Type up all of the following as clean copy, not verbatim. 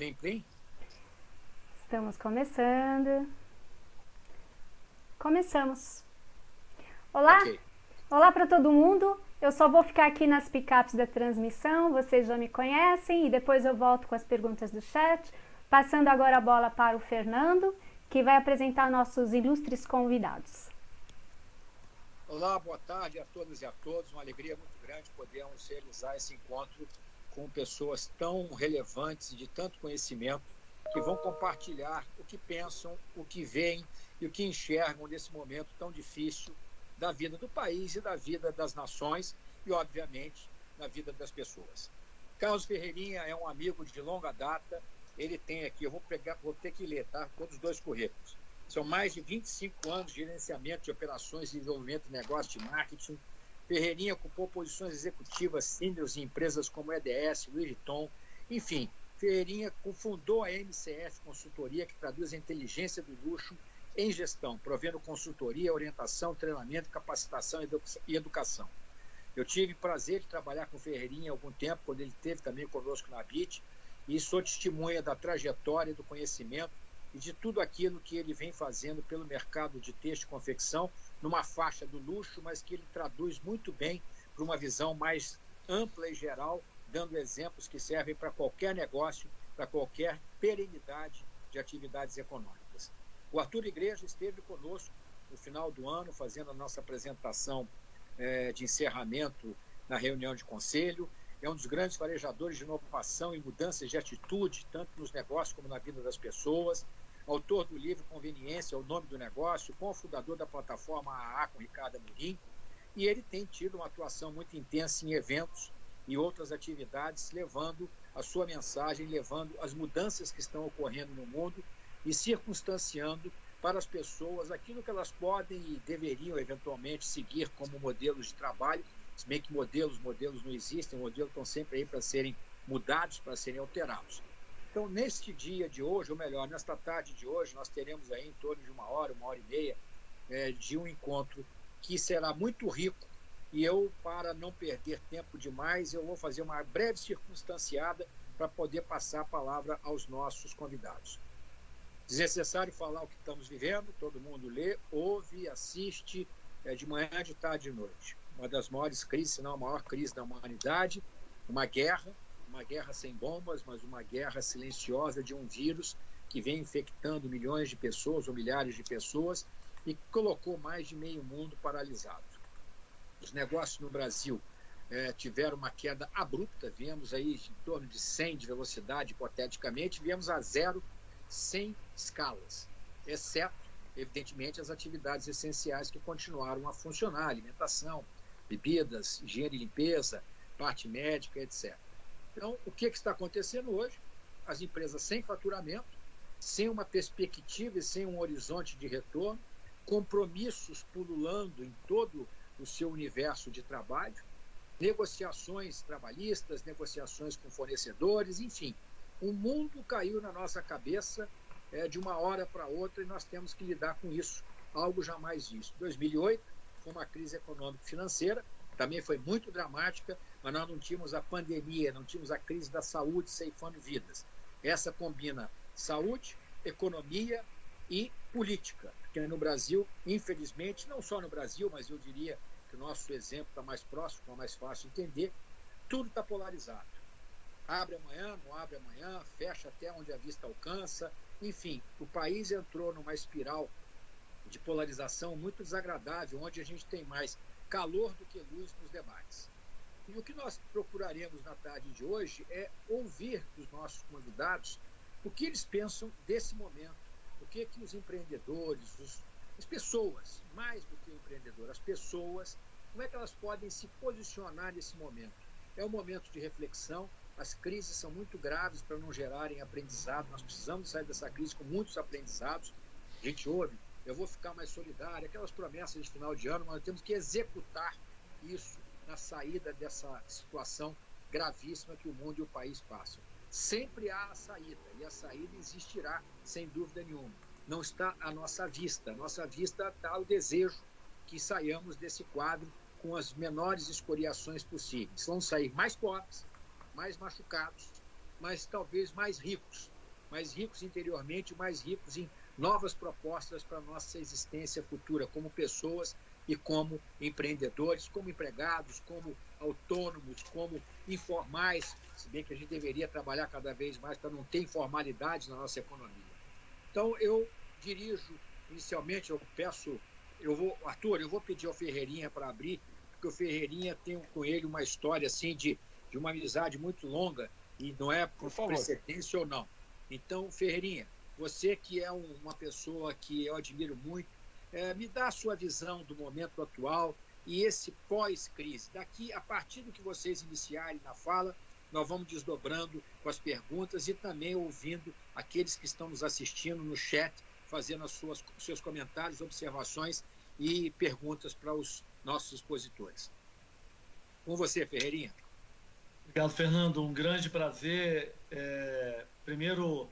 Plim, plim. Estamos começando. Começamos. Olá, Ok. olá para todo mundo. Eu só vou ficar aqui nas picapes da transmissão, vocês já me conhecem, e depois eu volto com as perguntas do chat. Passando agora a bola para o Fernando, que vai apresentar nossos ilustres convidados. Olá, boa tarde a todas e a todos. Uma alegria muito grande podermos realizar esse encontro com pessoas tão relevantes e de tanto conhecimento que vão compartilhar o que pensam, o que veem e o que enxergam nesse momento tão difícil da vida do país e da vida das nações e, obviamente, na vida das pessoas. Carlos Ferreirinha é um amigo de longa data. Ele tem aqui, eu vou ter que ler, tá? Todos os dois currículos. São mais de 25 anos de gerenciamento de operações e desenvolvimento de negócios de marketing. Ferreirinha ocupou posições executivas sêniores em empresas como EDS, Louis Vuitton, enfim. Ferreirinha cofundou a MCF Consultoria, que traduz a inteligência do luxo em gestão, provendo consultoria, orientação, treinamento, capacitação e educação. Eu tive prazer de trabalhar com o Ferreirinha há algum tempo, quando ele esteve também conosco na BIT, e sou testemunha da trajetória, do conhecimento e de tudo aquilo que ele vem fazendo pelo mercado de texto e confecção, numa faixa do luxo, mas que ele traduz muito bem para uma visão mais ampla e geral, dando exemplos que servem para qualquer negócio, para qualquer perenidade de atividades econômicas. O Arthur Igreja esteve conosco no final do ano, fazendo a nossa apresentação de encerramento na reunião de conselho. É um dos grandes farejadores de inovação e mudanças de atitude, tanto nos negócios como na vida das pessoas. Autor do livro Conveniência, o nome do negócio, cofundador da plataforma AA com Ricardo Amorim, e ele tem tido uma atuação muito intensa em eventos e outras atividades, levando a sua mensagem, levando as mudanças que estão ocorrendo no mundo e circunstanciando para as pessoas aquilo que elas podem e deveriam eventualmente seguir como modelos de trabalho, se bem que modelos não existem, modelos estão sempre aí para serem mudados, para serem alterados. Então, neste dia de hoje, ou melhor, nesta tarde de hoje, nós teremos aí em torno de uma hora e meia, de um encontro que será muito rico. E eu, para não perder tempo demais, eu vou fazer uma breve circunstanciada para poder passar a palavra aos nossos convidados. Desnecessário falar o que estamos vivendo, todo mundo lê, ouve, assiste, de manhã, de tarde e de noite. Uma das maiores crises, se não a maior crise da humanidade, uma guerra sem bombas, mas uma guerra silenciosa de um vírus que vem infectando milhões de pessoas ou milhares de pessoas e colocou mais de meio mundo paralisado. Os negócios no Brasil tiveram uma queda abrupta, viemos aí em torno de 100 de velocidade, hipoteticamente, viemos a zero sem escalas, exceto, evidentemente, as atividades essenciais que continuaram a funcionar, alimentação, bebidas, higiene e limpeza, parte médica, etc. Então, o que está acontecendo hoje? As empresas sem faturamento, sem uma perspectiva e sem um horizonte de retorno, compromissos pululando em todo o seu universo de trabalho, negociações trabalhistas, negociações com fornecedores, enfim. O mundo caiu na nossa cabeça de uma hora para outra e nós temos que lidar com isso, algo jamais visto. 2008 foi uma crise econômico-financeira, também foi muito dramática, mas nós não tínhamos a pandemia, não tínhamos a crise da saúde ceifando vidas. Essa combina saúde, economia e política, porque no Brasil, infelizmente, não só no Brasil, mas eu diria que o nosso exemplo está mais próximo, está mais fácil de entender, tudo está polarizado. Abre amanhã, não abre amanhã, fecha até onde a vista alcança. Enfim, o país entrou numa espiral de polarização muito desagradável, onde a gente tem mais calor do que luz nos debates. E o que nós procuraremos na tarde de hoje é ouvir dos nossos convidados o que eles pensam desse momento, o que os empreendedores, as pessoas, mais do que o empreendedor, as pessoas, como é que elas podem se posicionar nesse momento. É um momento de reflexão, as crises são muito graves para não gerarem aprendizado, nós precisamos sair dessa crise com muitos aprendizados. A gente ouve, eu vou ficar mais solidário, aquelas promessas de final de ano, mas nós temos que executar isso na saída dessa situação gravíssima que o mundo e o país passam. Sempre há a saída, e a saída existirá, sem dúvida nenhuma. Não está à nossa vista está o desejo que saiamos desse quadro com as menores escoriações possíveis. Vão sair mais pobres, mais machucados, mas talvez mais ricos, mais ricos interiormente, mais ricos em novas propostas para a nossa existência futura, como pessoas e como empreendedores, como empregados, como autônomos, como informais, se bem que a gente deveria trabalhar cada vez mais para não ter informalidade na nossa economia. Então, eu dirijo, inicialmente, Arthur, eu vou pedir ao Ferreirinha para abrir, porque o Ferreirinha tem com ele uma história assim de uma amizade muito longa, e não é por precedência ou não. Então, Ferreirinha, você que é uma pessoa que eu admiro muito, me dá a sua visão do momento atual e esse pós-crise. Daqui, a partir do que vocês iniciarem na fala, nós vamos desdobrando com as perguntas e também ouvindo aqueles que estão nos assistindo no chat, fazendo os seus comentários, observações e perguntas para os nossos expositores. Com você, Ferreirinha. Obrigado, Fernando. Um grande prazer. Primeiro,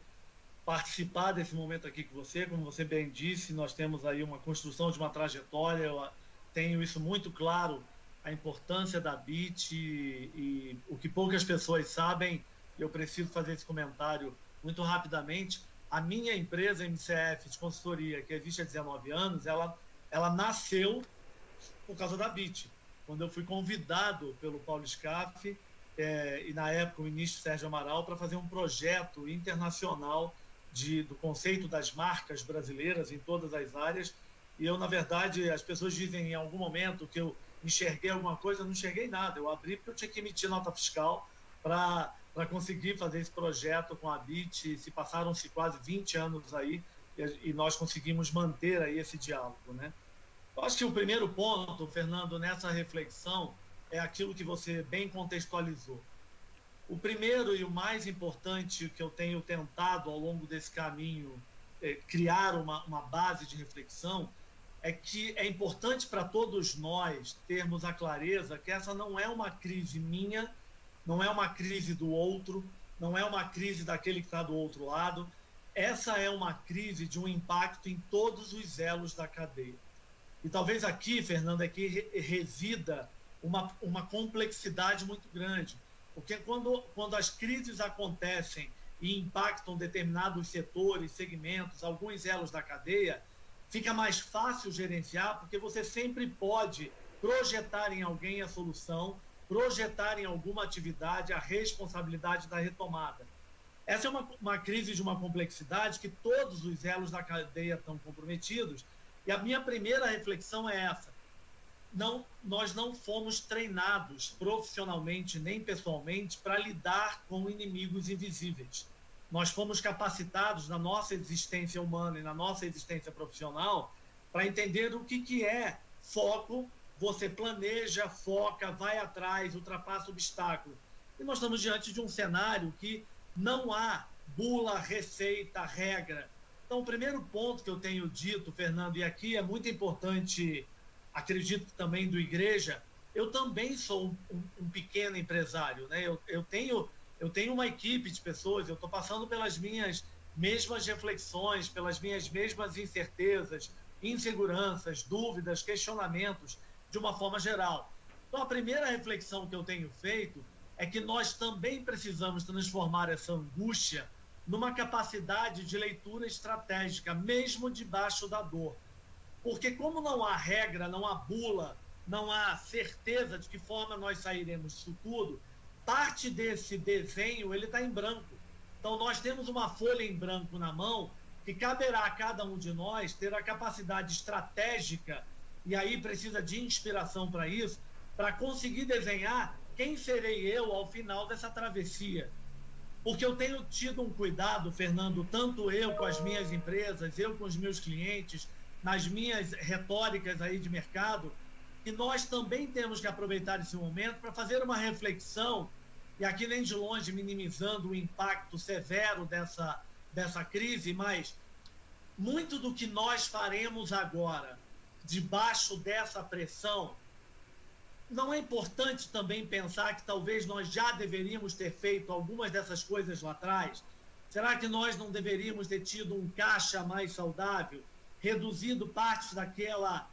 participar desse momento aqui com você. Como você bem disse, nós temos aí uma construção de uma trajetória. Eu tenho isso muito claro, a importância da BIT e o que poucas pessoas sabem. Eu preciso fazer esse comentário muito rapidamente. A minha empresa, MCF, de consultoria, que existe há 19 anos, ela nasceu por causa da BIT. Quando eu fui convidado pelo Paulo Scaff, e na época o ministro Sérgio Amaral, para fazer um projeto internacional do conceito das marcas brasileiras em todas as áreas. E eu, na verdade, as pessoas dizem em algum momento que eu enxerguei alguma coisa, eu não enxerguei nada. Eu abri porque eu tinha que emitir nota fiscal para conseguir fazer esse projeto com a BIT. Passaram-se quase 20 anos aí e nós conseguimos manter aí esse diálogo, né? Eu acho que o primeiro ponto, Fernando, nessa reflexão é aquilo que você bem contextualizou. O primeiro e o mais importante que eu tenho tentado ao longo desse caminho criar uma base de reflexão é que é importante para todos nós termos a clareza que essa não é uma crise minha, não é uma crise do outro, não é uma crise daquele que está do outro lado. Essa é uma crise de um impacto em todos os elos da cadeia. E talvez aqui, Fernando, resida uma complexidade muito grande. Porque quando as crises acontecem e impactam determinados setores, segmentos, alguns elos da cadeia, fica mais fácil gerenciar, porque você sempre pode projetar em alguém a solução, projetar em alguma atividade a responsabilidade da retomada. Essa é uma crise de uma complexidade que todos os elos da cadeia estão comprometidos. E a minha primeira reflexão é essa. Nós não fomos treinados profissionalmente nem pessoalmente para lidar com inimigos invisíveis. Nós fomos capacitados na nossa existência humana e na nossa existência profissional para entender o que é foco. Você planeja, foca, vai atrás, ultrapassa obstáculos. E nós estamos diante de um cenário que não há bula, receita, regra. Então, o primeiro ponto que eu tenho dito, Fernando, e aqui é muito importante, acredito que também do Igreja, eu também sou um pequeno empresário, né? Eu tenho uma equipe de pessoas, eu estou passando pelas minhas mesmas reflexões, pelas minhas mesmas incertezas, inseguranças, dúvidas, questionamentos, de uma forma geral. Então, a primeira reflexão que eu tenho feito é que nós também precisamos transformar essa angústia numa capacidade de leitura estratégica, mesmo debaixo da dor. Porque como não há regra, não há bula, não há certeza de que forma nós sairemos disso tudo, parte desse desenho ele está em branco. Então nós temos uma folha em branco na mão que caberá a cada um de nós ter a capacidade estratégica, e aí precisa de inspiração para isso, para conseguir desenhar quem serei eu ao final dessa travessia. Porque eu tenho tido um cuidado, Fernando, tanto eu com as minhas empresas, eu com os meus clientes, nas minhas retóricas aí de mercado, que nós também temos que aproveitar esse momento para fazer uma reflexão, e aqui nem de longe minimizando o impacto severo dessa crise, mas muito do que nós faremos agora, debaixo dessa pressão, não é importante também pensar que talvez nós já deveríamos ter feito algumas dessas coisas lá atrás? Será que nós não deveríamos ter tido um caixa mais saudável, reduzido partes daquela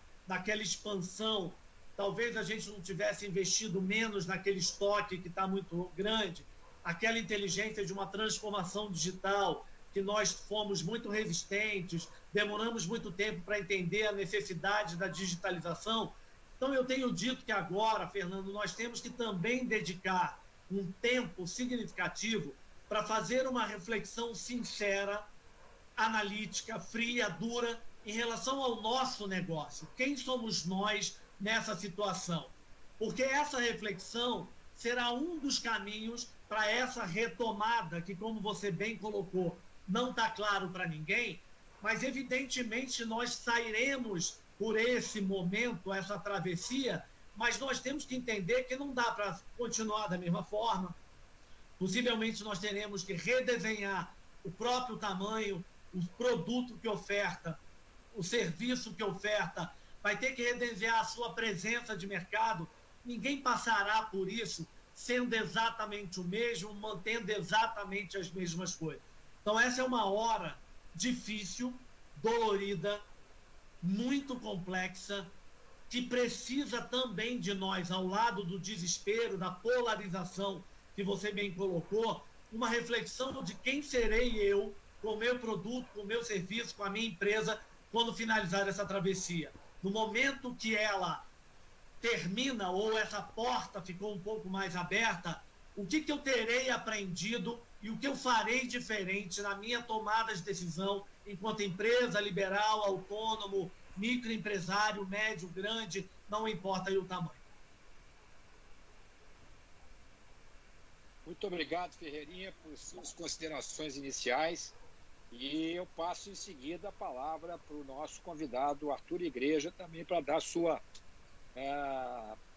expansão? Talvez a gente não tivesse investido menos naquele estoque que está muito grande, aquela inteligência de uma transformação digital, que nós fomos muito resistentes, demoramos muito tempo para entender a necessidade da digitalização. Então, eu tenho dito que agora, Fernando, nós temos que também dedicar um tempo significativo para fazer uma reflexão sincera, analítica, fria, dura, em relação ao nosso negócio. Quem somos nós nessa situação? Porque essa reflexão será um dos caminhos para essa retomada, que, como você bem colocou, não está claro para ninguém, mas, evidentemente, nós sairemos por esse momento, essa travessia, mas nós temos que entender que não dá para continuar da mesma forma. Possivelmente, nós teremos que redesenhar o próprio tamanho, o produto que oferta, o serviço que oferta, vai ter que redesenhar a sua presença de mercado. Ninguém passará por isso sendo exatamente o mesmo, mantendo exatamente as mesmas coisas. Então, essa é uma hora difícil, dolorida, muito complexa, que precisa também de nós, ao lado do desespero, da polarização que você bem colocou, uma reflexão de quem serei eu, com o meu produto, com o meu serviço, com a minha empresa, quando finalizar essa travessia. No momento que ela termina, ou essa porta ficou um pouco mais aberta, o que eu terei aprendido e o que eu farei diferente na minha tomada de decisão enquanto empresa liberal, autônomo, microempresário, médio, grande, não importa aí o tamanho. Muito obrigado, Ferreirinha, por suas considerações iniciais. E eu passo em seguida a palavra para o nosso convidado, Arthur Igreja, também para dar sua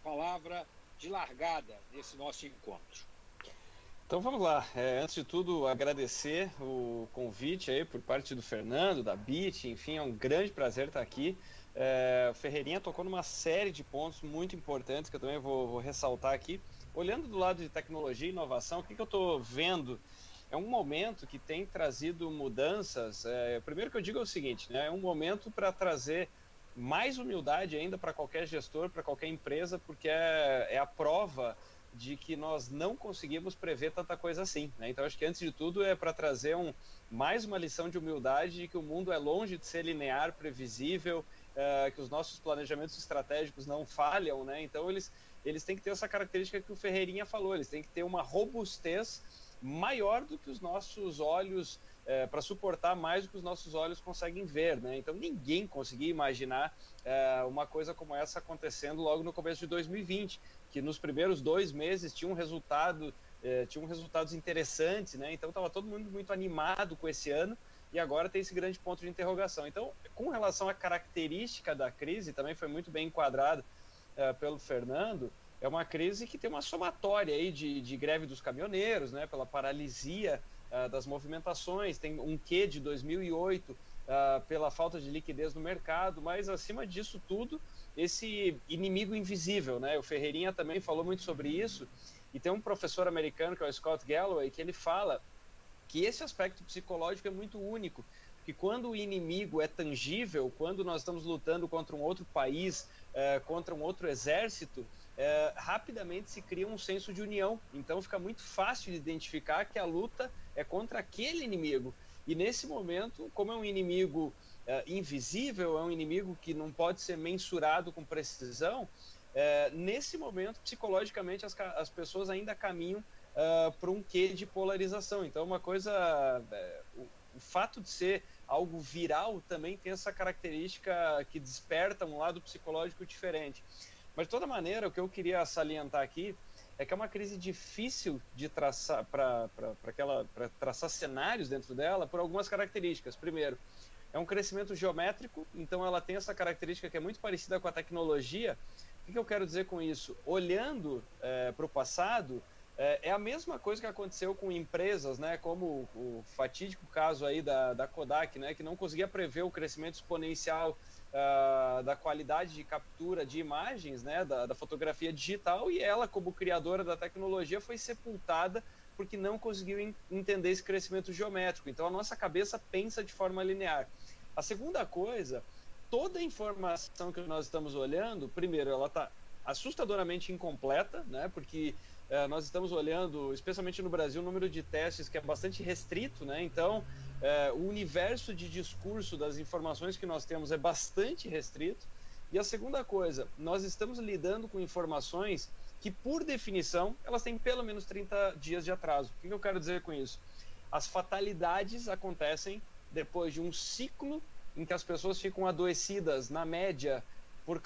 palavra de largada nesse nosso encontro. Então vamos lá. Antes de tudo, agradecer o convite aí por parte do Fernando, da BIT, enfim, é um grande prazer estar aqui. O Ferreirinha tocou numa série de pontos muito importantes que eu também vou ressaltar aqui. Olhando do lado de tecnologia e inovação, o que eu estou vendo? É um momento que tem trazido mudanças. Primeiro que eu digo é o seguinte, né? É um momento para trazer mais humildade ainda para qualquer gestor, para qualquer empresa, porque é a prova de que nós não conseguimos prever tanta coisa assim, né? Então, acho que antes de tudo é para trazer mais uma lição de humildade de que o mundo é longe de ser linear, previsível, que os nossos planejamentos estratégicos não falham, né? Então, eles têm que ter essa característica que o Ferreirinha falou, eles têm que ter uma robustez maior do que os nossos olhos, para suportar mais do que os nossos olhos conseguem ver, né? Então ninguém conseguia imaginar uma coisa como essa acontecendo logo no começo de 2020, que nos primeiros 2 meses tinham resultados interessantes, né? Então estava todo mundo muito animado com esse ano e agora tem esse grande ponto de interrogação. Então, com relação à característica da crise, também foi muito bem enquadrado pelo Fernando. É uma crise que tem uma somatória aí de greve dos caminhoneiros, né, pela paralisia das movimentações, tem um quê de 2008 pela falta de liquidez no mercado, mas acima disso tudo, esse inimigo invisível, né? O Ferreirinha também falou muito sobre isso, e tem um professor americano que é o Scott Galloway, que ele fala que esse aspecto psicológico é muito único, que quando o inimigo é tangível, quando nós estamos lutando contra um outro país, contra um outro exército, rapidamente se cria um senso de união. Então fica muito fácil de identificar que a luta é contra aquele inimigo. E nesse momento, como é um inimigo invisível, é um inimigo que não pode ser mensurado com precisão, nesse momento, psicologicamente, as pessoas ainda caminham para um quê de polarização. Então, uma coisa... o fato de ser algo viral também tem essa característica que desperta um lado psicológico diferente. Mas, de toda maneira, o que eu queria salientar aqui é que é uma crise difícil de traçar, para traçar cenários dentro dela por algumas características. Primeiro, é um crescimento geométrico, então ela tem essa característica que é muito parecida com a tecnologia. O que eu quero dizer com isso? Olhando para o passado, é a mesma coisa que aconteceu com empresas, né, como o fatídico caso aí da Kodak, né, que não conseguia prever o crescimento exponencial da qualidade de captura de imagens, né, da fotografia digital, e ela, como criadora da tecnologia, foi sepultada porque não conseguiu entender esse crescimento geométrico. Então a nossa cabeça pensa de forma linear. A segunda coisa, toda a informação que nós estamos olhando, primeiro, ela está assustadoramente incompleta, né, porque nós estamos olhando, especialmente no Brasil, um número de testes que é bastante restrito, né? Então o universo de discurso das informações que nós temos é bastante restrito. E a segunda coisa, nós estamos lidando com informações que, por definição, elas têm pelo menos 30 dias de atraso. O que eu quero dizer com isso? As fatalidades acontecem depois de um ciclo em que as pessoas ficam adoecidas, na média, por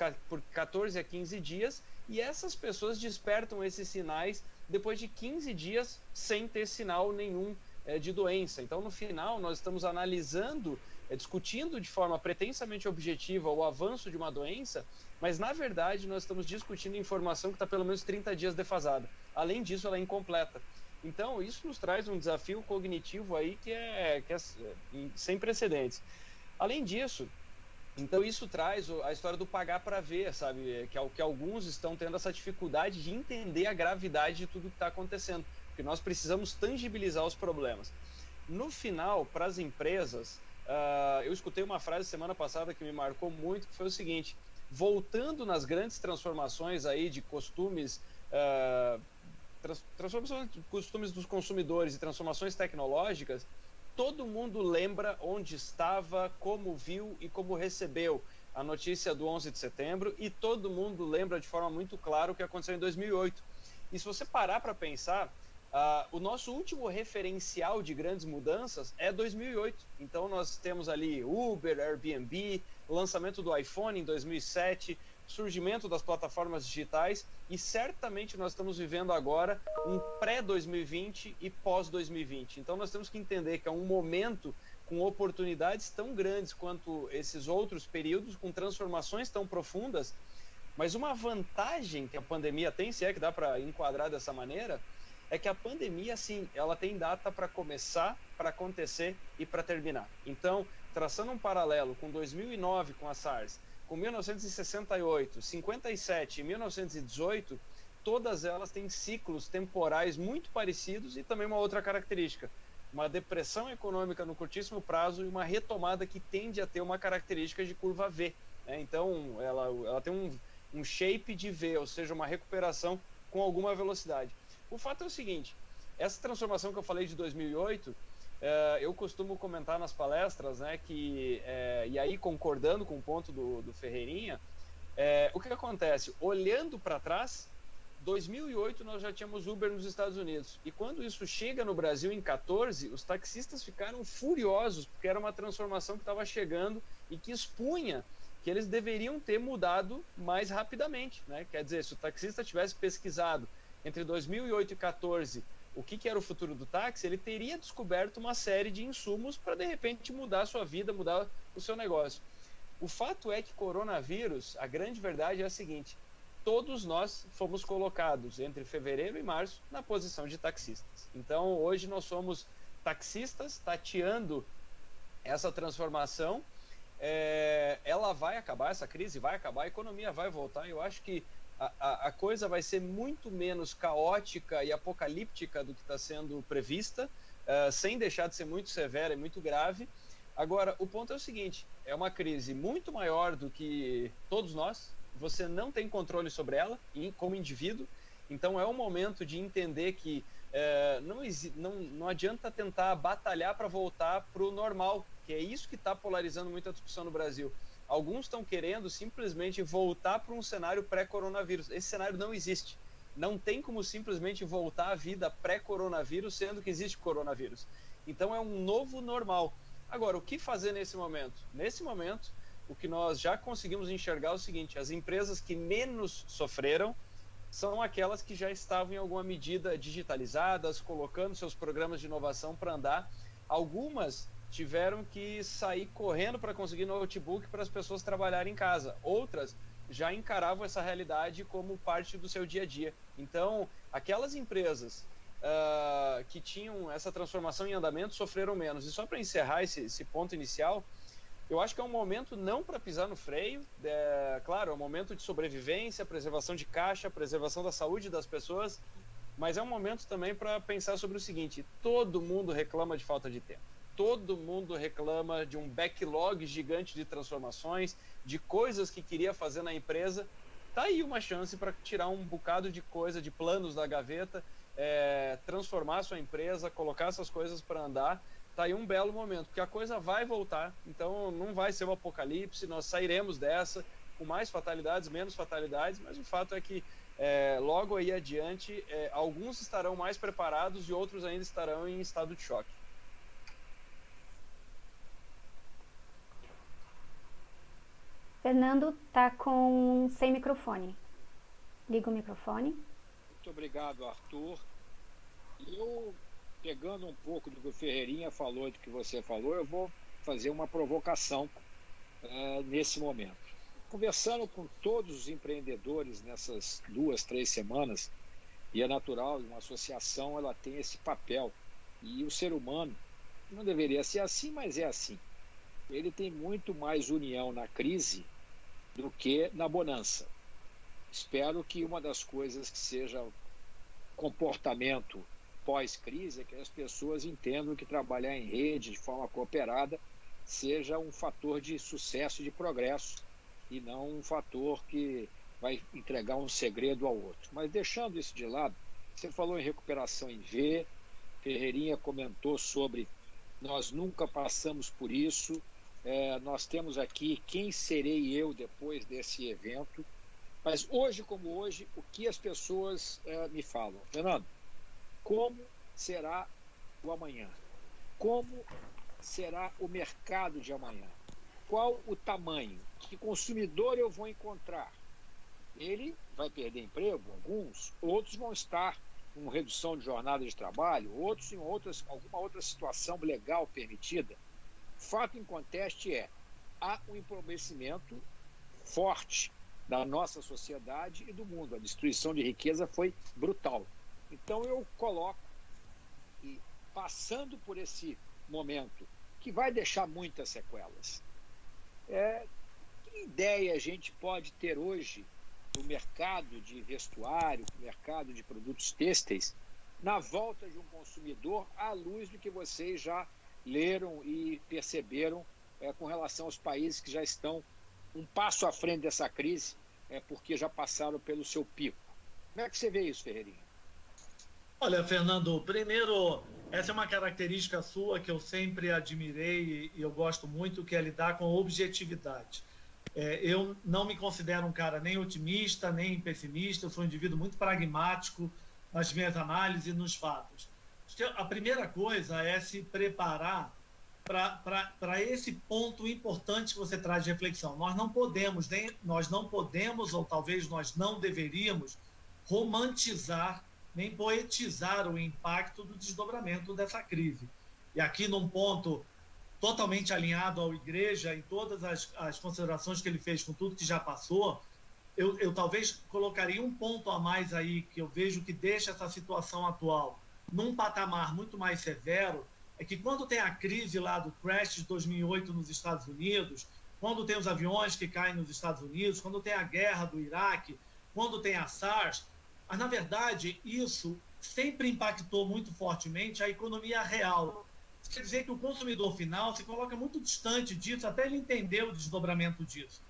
14 a 15 dias, e essas pessoas despertam esses sinais depois de 15 dias sem ter sinal nenhum de doença. Então, no final, nós estamos analisando, discutindo de forma pretensamente objetiva o avanço de uma doença, mas, na verdade, nós estamos discutindo informação que está pelo menos 30 dias defasada. Além disso, ela é incompleta. Então, isso nos traz um desafio cognitivo aí que é sem precedentes. Além disso, então isso traz a história do pagar para ver, sabe? Que alguns estão tendo essa dificuldade de entender a gravidade de tudo que está acontecendo, porque nós precisamos tangibilizar os problemas. No final, para as empresas, eu escutei uma frase semana passada que me marcou muito, que foi o seguinte: voltando nas grandes transformações aí de costumes, transformações de costumes dos consumidores e transformações tecnológicas, todo mundo lembra onde estava, como viu e como recebeu a notícia do 11 de setembro, e todo mundo lembra de forma muito clara o que aconteceu em 2008. E se você parar para pensar, o nosso último referencial de grandes mudanças é 2008. Então nós temos ali Uber, Airbnb, o lançamento do iPhone em 2007, surgimento das plataformas digitais, e certamente nós estamos vivendo agora um pré-2020 e pós-2020. Então nós temos que entender que é um momento com oportunidades tão grandes quanto esses outros períodos, com transformações tão profundas, mas uma vantagem que a pandemia tem, se é que dá para enquadrar dessa maneira, é que a pandemia, sim, ela tem data para começar, para acontecer e para terminar. Então, traçando um paralelo com 2009, com a SARS, com 1968, 57 e 1918, todas elas têm ciclos temporais muito parecidos e também uma outra característica: uma depressão econômica no curtíssimo prazo e uma retomada que tende a ter uma característica de curva V, né? Então, ela tem um shape de V, ou seja, uma recuperação com alguma velocidade. O fato é o seguinte: essa transformação que eu falei de 2008, eu costumo comentar nas palestras, né, que, e aí concordando com o ponto do Ferreirinha, o que acontece? Olhando para trás, 2008 nós já tínhamos Uber nos Estados Unidos, e quando isso chega no Brasil em 14, os taxistas ficaram furiosos, porque era uma transformação que estava chegando e que expunha que eles deveriam ter mudado mais rapidamente, né? Quer dizer, se o taxista tivesse pesquisado entre 2008 e 14 o que era o futuro do táxi, ele teria descoberto uma série de insumos para, de repente, mudar a sua vida, mudar o seu negócio. O fato é que coronavírus, a grande verdade é a seguinte: todos nós fomos colocados entre fevereiro e março na posição de taxistas. Então, hoje nós somos taxistas tateando essa transformação. Ela vai acabar, essa crise vai acabar, a economia vai voltar. Eu acho que a coisa vai ser muito menos caótica e apocalíptica do que está sendo prevista, sem deixar de ser muito severa e muito grave. Agora, o ponto é o seguinte: é uma crise muito maior do que todos nós, você não tem controle sobre ela como indivíduo, então é um momento de entender que não adianta tentar batalhar para voltar para o normal, que é isso que está polarizando muito a discussão no Brasil. Alguns estão querendo simplesmente voltar para um cenário pré-coronavírus. Esse cenário não existe. Não tem como simplesmente voltar à vida pré-coronavírus, sendo que existe coronavírus. Então é um novo normal. Agora, o que fazer nesse momento? Nesse momento, o que nós já conseguimos enxergar é o seguinte: as empresas que menos sofreram são aquelas que já estavam em alguma medida digitalizadas, colocando seus programas de inovação para andar. Algumas tiveram que sair correndo para conseguir notebook para as pessoas trabalharem em casa. Outras já encaravam essa realidade como parte do seu dia a dia. Então, aquelas empresas que tinham essa transformação em andamento sofreram menos. E só para encerrar esse ponto inicial, eu acho que é um momento não para pisar no freio. Claro, é um momento de sobrevivência, preservação de caixa, preservação da saúde das pessoas, mas é um momento também para pensar sobre o seguinte: todo mundo reclama de falta de tempo. Todo mundo reclama de um backlog gigante de transformações, de coisas que queria fazer na empresa. Tá aí uma chance para tirar um bocado de coisa, de planos da gaveta, transformar a sua empresa, colocar essas coisas para andar, tá aí um belo momento, porque a coisa vai voltar, então não vai ser um apocalipse, nós sairemos dessa com mais fatalidades, menos fatalidades, mas o fato é que logo aí adiante, alguns estarão mais preparados e outros ainda estarão em estado de choque. Fernando está sem microfone. Liga o microfone. Muito obrigado, Arthur. Eu, pegando um pouco do que o Ferreirinha falou, do que você falou, eu vou fazer uma provocação nesse momento. Conversando com todos os empreendedores nessas 2, 3 semanas, e é natural, uma associação ela tem esse papel, e o ser humano não deveria ser assim, mas é assim. Ele tem muito mais união na crise do que na bonança. Espero que uma das coisas que seja comportamento pós-crise é que as pessoas entendam que trabalhar em rede, de forma cooperada, seja um fator de sucesso e de progresso, e não um fator que vai entregar um segredo ao outro. Mas deixando isso de lado, você falou em recuperação em V, Ferreirinha comentou sobre nós nunca passamos por isso, nós temos aqui quem serei eu depois desse evento, mas hoje como hoje, o que as pessoas me falam? Fernando, como será o amanhã? Como será o mercado de amanhã? Qual o tamanho? Que consumidor eu vou encontrar? Ele vai perder emprego, alguns, outros vão estar com redução de jornada de trabalho, outros em alguma outra situação legal permitida. Fato em conteste há um empobrecimento forte da nossa sociedade e do mundo. A destruição de riqueza foi brutal. Então eu coloco, e passando por esse momento, que vai deixar muitas sequelas, que ideia a gente pode ter hoje do mercado de vestuário, do mercado de produtos têxteis, na volta de um consumidor à luz do que vocês já leram e perceberam com relação aos países que já estão um passo à frente dessa crise, porque já passaram pelo seu pico. Como é que você vê isso, Ferreirinha? Olha, Fernando, primeiro, essa é uma característica sua que eu sempre admirei e eu gosto muito, que é lidar com objetividade. Eu não me considero um cara nem otimista, nem pessimista, eu sou um indivíduo muito pragmático nas minhas análises e nos fatos. A primeira coisa é se preparar para esse ponto importante que você traz de reflexão. Nós não podemos, ou talvez nós não deveríamos, romantizar nem poetizar o impacto do desdobramento dessa crise. E aqui num ponto totalmente alinhado ao Igreja, em todas as considerações que ele fez com tudo que já passou, eu talvez colocaria um ponto a mais aí, que eu vejo que deixa essa situação atual num patamar muito mais severo, é que quando tem a crise lá do crash de 2008 nos Estados Unidos, quando tem os aviões que caem nos Estados Unidos, quando tem a guerra do Iraque, quando tem a SARS, mas, na verdade, isso sempre impactou muito fortemente a economia real. Isso quer dizer que o consumidor final se coloca muito distante disso, até ele entender o desdobramento disso.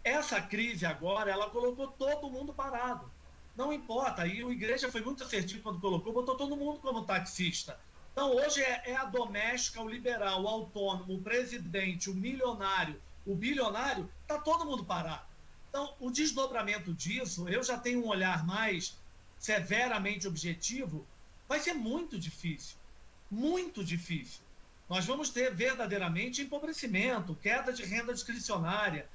Essa crise agora, ela colocou todo mundo parado. Não importa, e o Igreja foi muito assertivo quando colocou, botou todo mundo como taxista. Então, hoje é a doméstica, o liberal, o autônomo, o presidente, o milionário, o bilionário, está todo mundo parado. Então, o desdobramento disso, eu já tenho um olhar mais severamente objetivo, vai ser muito difícil. Muito difícil. Nós vamos ter verdadeiramente empobrecimento, queda de renda discricionária.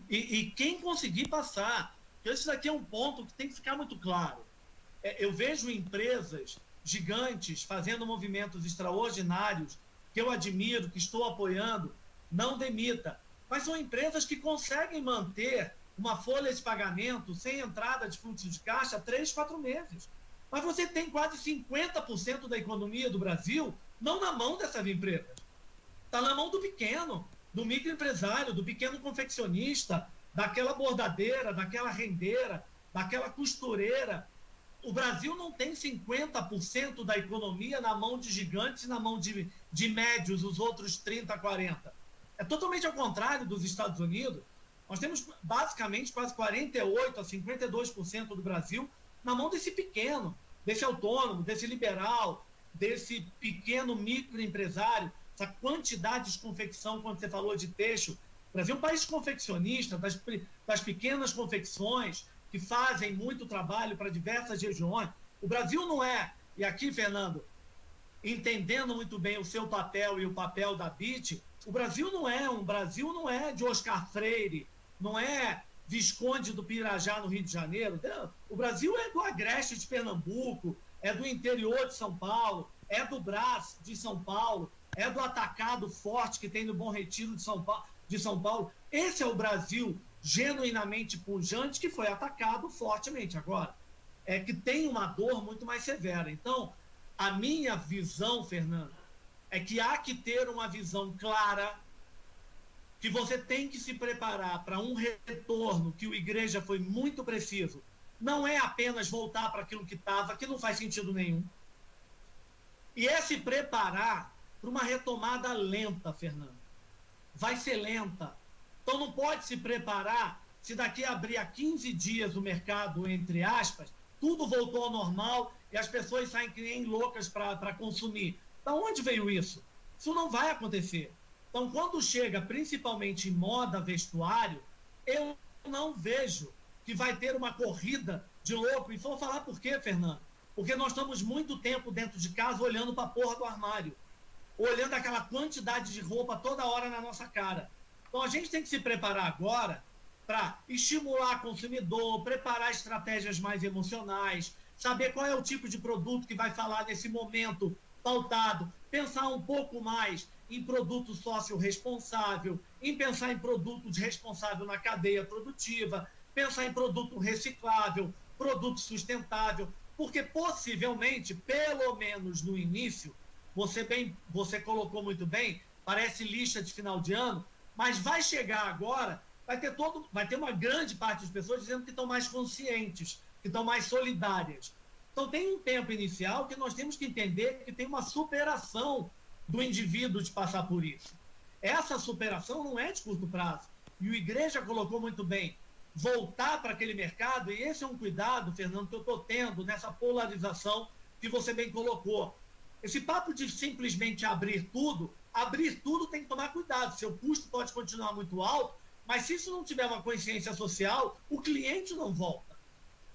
E quem conseguir passar, esse daqui é um ponto que tem que ficar muito claro. Eu vejo empresas gigantes fazendo movimentos extraordinários, que eu admiro, que estou apoiando, não demita. Mas são empresas que conseguem manter uma folha de pagamento sem entrada de fluxo de caixa 3, 4 meses. Mas você tem quase 50% da economia do Brasil não na mão dessas empresas. Está na mão do pequeno, do microempresário, do pequeno confeccionista, daquela bordadeira, daquela rendeira, daquela costureira. O Brasil não tem 50% da economia na mão de gigantes e na mão de médios, os outros 30%, 40%. É totalmente ao contrário dos Estados Unidos. Nós temos basicamente quase 48% a 52% do Brasil na mão desse pequeno, desse autônomo, desse liberal, desse pequeno microempresário. essa quantidade de confecção, quando você falou de têxtil. O Brasil é um país confeccionista, das pequenas confecções, que fazem muito trabalho para diversas regiões. O Brasil não é, e aqui, Fernando, entendendo muito bem o seu papel e o papel da BIT, o Brasil não é de Oscar Freire, não é Visconde do Pirajá, no Rio de Janeiro. O Brasil é do Agreste de Pernambuco, é do interior de São Paulo, é do Brás de São Paulo, é do Atacado Forte que tem no Bom Retiro de São Paulo. Esse é o Brasil genuinamente pujante que foi atacado fortemente agora. É que tem uma dor muito mais severa. Então, a minha visão, Fernando, é que há que ter uma visão clara, que você tem que se preparar para um retorno, que o Igreja foi muito preciso. Não é apenas voltar para aquilo que estava, que não faz sentido nenhum. E é se preparar para uma retomada lenta, Fernando. Vai ser lenta. Então não pode se preparar se daqui a abrir a 15 dias o mercado, entre aspas, tudo voltou ao normal e as pessoas saem que nem loucas para consumir. Da onde veio isso? Isso não vai acontecer. Então, quando chega principalmente em moda, vestuário, eu não vejo que vai ter uma corrida de louco. E vou falar por quê, Fernando? Porque nós estamos muito tempo dentro de casa olhando para a porra do armário, olhando aquela quantidade de roupa toda hora na nossa cara. Então, a gente tem que se preparar agora para estimular o consumidor, preparar estratégias mais emocionais, saber qual é o tipo de produto que vai falar nesse momento pautado, pensar um pouco mais em produto sócio-responsável, em pensar em produto responsável na cadeia produtiva, pensar em produto reciclável, produto sustentável, porque possivelmente, pelo menos no início, você colocou muito bem, parece lista de final de ano, mas vai chegar agora, vai ter uma grande parte das pessoas dizendo que estão mais conscientes, que estão mais solidárias. Então tem um tempo inicial que nós temos que entender que tem uma superação do indivíduo de passar por isso. Essa superação não é de curto prazo. E o Igreja colocou muito bem, voltar para aquele mercado, e esse é um cuidado, Fernando, que eu estou tendo nessa polarização que você bem colocou. Esse papo de simplesmente abrir tudo tem que tomar cuidado. Seu custo pode continuar muito alto, mas se isso não tiver uma consciência social, o cliente não volta.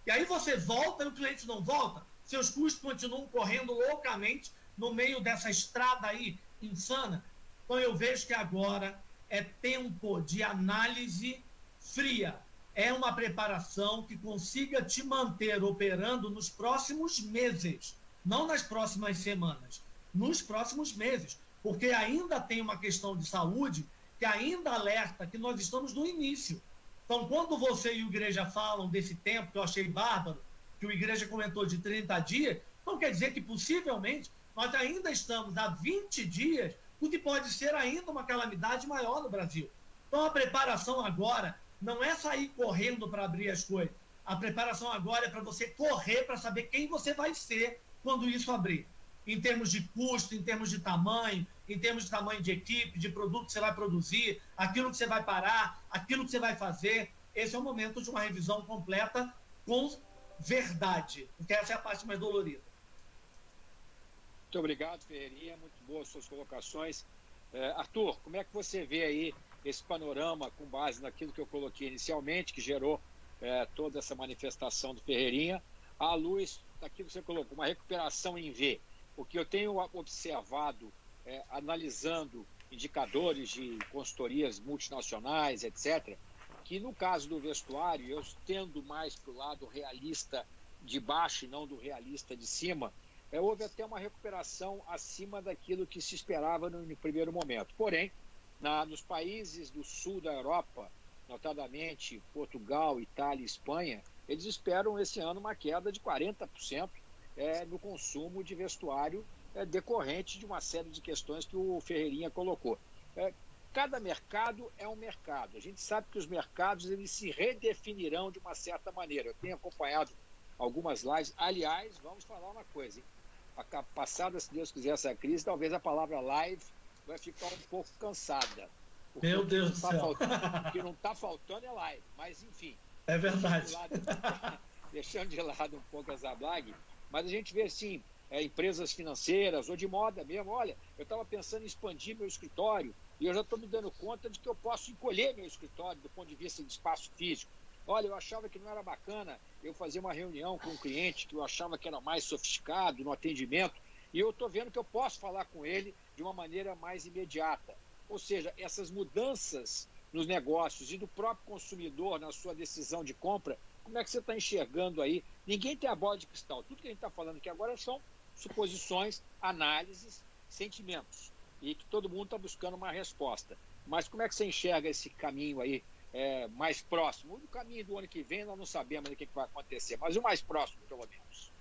E aí você volta e o cliente não volta, seus custos continuam correndo loucamente no meio dessa estrada aí insana. Então eu vejo que agora é tempo de análise fria. É uma preparação que consiga te manter operando nos próximos meses, não nas próximas semanas, nos próximos meses, porque ainda tem uma questão de saúde que ainda alerta que nós estamos no início. Então, quando você e o Igreja falam desse tempo, que eu achei bárbaro, que o Igreja comentou de 30 dias, então quer dizer que possivelmente nós ainda estamos há 20 dias, o que pode ser ainda uma calamidade maior no Brasil. Então, a preparação agora não é sair correndo para abrir as coisas. A preparação agora é para você correr para saber quem você vai ser quando isso abrir. Em termos de custo, em termos de tamanho de equipe, de produto que você vai produzir, aquilo que você vai parar, aquilo que você vai fazer. Esse é o momento de uma revisão completa com verdade, porque essa é a parte mais dolorida. Muito obrigado, Ferreirinha. Muito boas suas colocações. Arthur, como é que você vê aí esse panorama com base naquilo que eu coloquei inicialmente, que gerou toda essa manifestação do Ferreirinha, à luz daquilo que você colocou, uma recuperação em V? Porque eu tenho observado, analisando indicadores de consultorias multinacionais, etc., que no caso do vestuário, eu tendo mais para o lado realista de baixo e não do realista de cima, houve até uma recuperação acima daquilo que se esperava no primeiro momento. Porém, nos países do sul da Europa, notadamente Portugal, Itália e Espanha, eles esperam esse ano uma queda de 40% no consumo de vestuário decorrente de uma série de questões que o Ferreirinha colocou. Cada mercado é um mercado. A gente sabe que os mercados eles se redefinirão de uma certa maneira. Eu tenho acompanhado algumas lives. Aliás, vamos falar uma coisa, hein? Passada, se Deus quiser, essa crise, talvez a palavra live vai ficar um pouco cansada. Meu Deus do céu. O que não está faltando é live. Mas, enfim. É verdade. Deixando de lado um pouco essa blague, mas a gente vê, assim, empresas financeiras ou de moda mesmo. Olha, eu estava pensando em expandir meu escritório e eu já estou me dando conta de que eu posso encolher meu escritório do ponto de vista de espaço físico. Olha, eu achava que não era bacana eu fazer uma reunião com um cliente que eu achava que era mais sofisticado no atendimento, e eu estou vendo que eu posso falar com ele de uma maneira mais imediata. Ou seja, essas mudanças nos negócios e do próprio consumidor na sua decisão de compra, como é que você está enxergando aí? Ninguém tem a bola de cristal. Tudo que a gente está falando aqui agora são suposições, análises, sentimentos, e que todo mundo está buscando uma resposta. Mas como é que você enxerga esse caminho aí mais próximo? O caminho do ano que vem nós não sabemos o que vai acontecer, mas o mais próximo, pelo menos.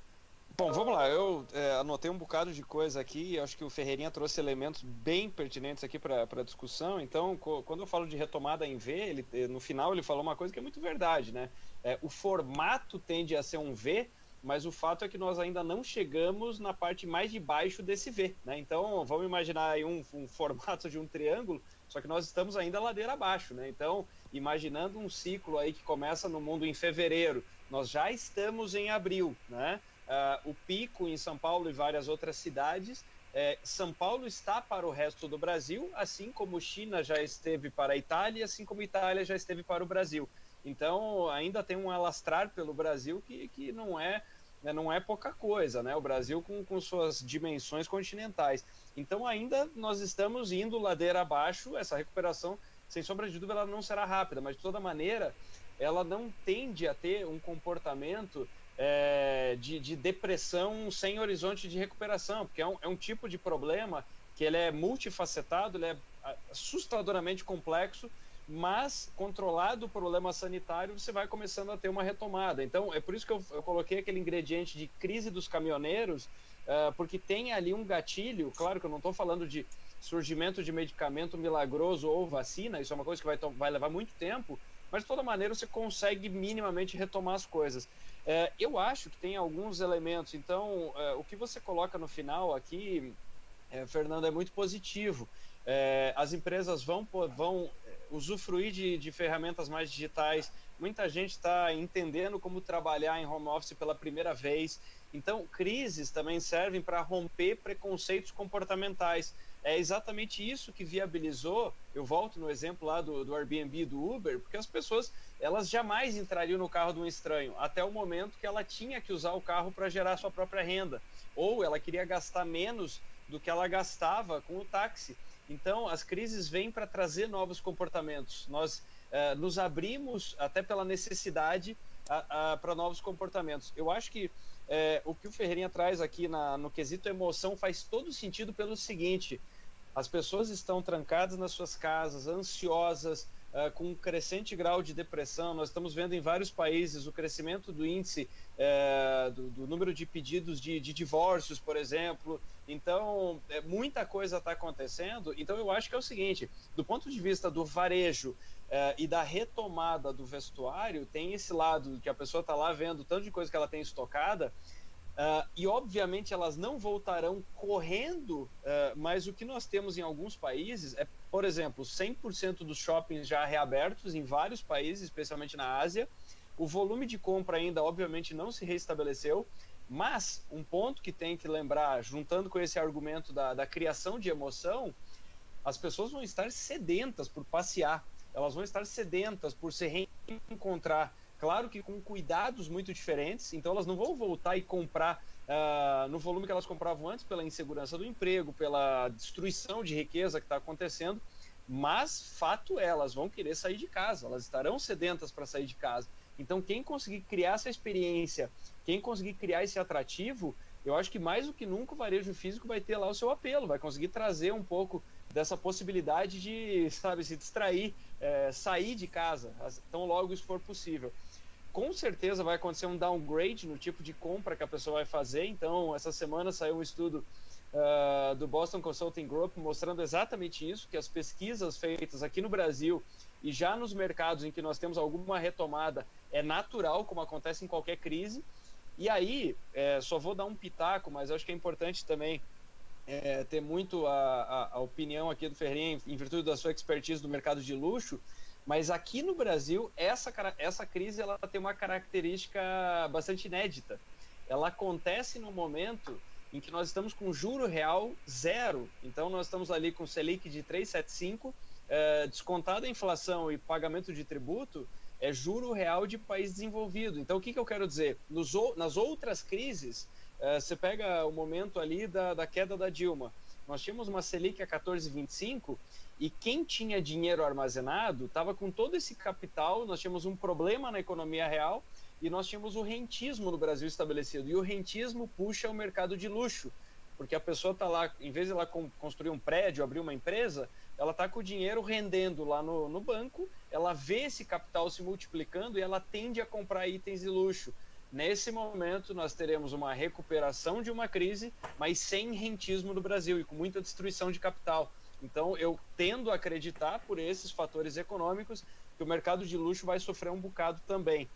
Bom, vamos lá. Eu anotei um bocado de coisa aqui e acho que o Ferreirinha trouxe elementos bem pertinentes aqui para a discussão. Então, quando eu falo de retomada em V, no final ele falou uma coisa que é muito verdade, né? O formato tende a ser um V, mas o fato é que nós ainda não chegamos na parte mais de baixo desse V, né? Então, vamos imaginar aí um formato de um triângulo, só que nós estamos ainda ladeira abaixo, né? Então, imaginando um ciclo aí que começa no mundo em fevereiro, nós já estamos em abril, né? O pico em São Paulo e várias outras cidades. São Paulo está para o resto do Brasil, assim como China já esteve para a Itália, assim como Itália já esteve para o Brasil. Então, ainda tem um alastrar pelo Brasil que não é pouca coisa, né? O Brasil com suas dimensões continentais. Então, ainda nós estamos indo ladeira abaixo. Essa recuperação, sem sombra de dúvida, ela não será rápida, mas de toda maneira, ela não tende a ter um comportamento de depressão sem horizonte de recuperação, porque é um tipo de problema que ele é multifacetado, ele é assustadoramente complexo, mas controlado o problema sanitário, você vai começando a ter uma retomada. Então, é por isso que eu coloquei aquele ingrediente de crise dos caminhoneiros, porque tem ali um gatilho. Claro que eu não estou falando de surgimento de medicamento milagroso ou vacina, isso é uma coisa que vai levar muito tempo, mas de toda maneira você consegue minimamente retomar as coisas. Eu acho que tem alguns elementos. Então, o que você coloca no final aqui, Fernando, é muito positivo. As empresas vão usufruir de ferramentas mais digitais. Muita gente está entendendo como trabalhar em home office pela primeira vez. Então, crises também servem para romper preconceitos comportamentais. É exatamente isso que viabilizou, eu volto no exemplo lá do Airbnb e do Uber, porque as pessoas, elas jamais entrariam no carro de um estranho, até o momento que ela tinha que usar o carro para gerar sua própria renda, ou ela queria gastar menos do que ela gastava com o táxi. Então, as crises vêm para trazer novos comportamentos. Nós nos abrimos, até pela necessidade, para novos comportamentos. Eu acho que o que o Ferreirinha traz aqui no quesito emoção faz todo sentido pelo seguinte: as pessoas estão trancadas nas suas casas, ansiosas, com um crescente grau de depressão. Nós estamos vendo em vários países o crescimento do índice do número de pedidos de divórcios, por exemplo. Então, muita coisa está acontecendo. Então, eu acho que é o seguinte: do ponto de vista do varejo e da retomada do vestuário, tem esse lado que a pessoa está lá vendo tanto de coisa que ela tem estocada, e obviamente elas não voltarão correndo, mas o que nós temos em alguns países é, por exemplo, 100% dos shoppings já reabertos em vários países, especialmente na Ásia. O volume de compra ainda, obviamente, não se restabeleceu, mas um ponto que tem que lembrar, juntando com esse argumento da criação de emoção, as pessoas vão estar sedentas por passear, elas vão estar sedentas por se reencontrar. Claro que com cuidados muito diferentes, então elas não vão voltar e comprar no volume que elas compravam antes, pela insegurança do emprego, pela destruição de riqueza que está acontecendo, mas fato é, elas vão querer sair de casa, elas estarão sedentas para sair de casa. Então, quem conseguir criar essa experiência, quem conseguir criar esse atrativo, eu acho que mais do que nunca o varejo físico vai ter lá o seu apelo, vai conseguir trazer um pouco dessa possibilidade de, se distrair, sair de casa, tão logo isso for possível. Com certeza vai acontecer um downgrade no tipo de compra que a pessoa vai fazer. Então, essa semana saiu um estudo do Boston Consulting Group mostrando exatamente isso, que as pesquisas feitas aqui no Brasil e já nos mercados em que nós temos alguma retomada, é natural, como acontece em qualquer crise. E aí, só vou dar um pitaco, mas acho que é importante também ter muito a opinião aqui do Ferreirinha, em virtude da sua expertise do mercado de luxo. Mas aqui no Brasil, essa crise ela tem uma característica bastante inédita. Ela acontece no momento em que nós estamos com juro real zero. Então, nós estamos ali com Selic de 3,75, descontado a inflação e pagamento de tributo, é juro real de país desenvolvido. Então, o que eu quero dizer? Nas outras crises, você pega o momento ali da queda da Dilma. Nós tínhamos uma Selic a 14,25 e quem tinha dinheiro armazenado estava com todo esse capital, nós tínhamos um problema na economia real e nós tínhamos o rentismo no Brasil estabelecido. E o rentismo puxa o mercado de luxo, porque a pessoa está lá, em vez de ela construir um prédio, abrir uma empresa, ela está com o dinheiro rendendo lá no banco, ela vê esse capital se multiplicando e ela tende a comprar itens de luxo. Nesse momento, nós teremos uma recuperação de uma crise, mas sem rentismo no Brasil e com muita destruição de capital. Então, eu tendo a acreditar, por esses fatores econômicos, que o mercado de luxo vai sofrer um bocado também.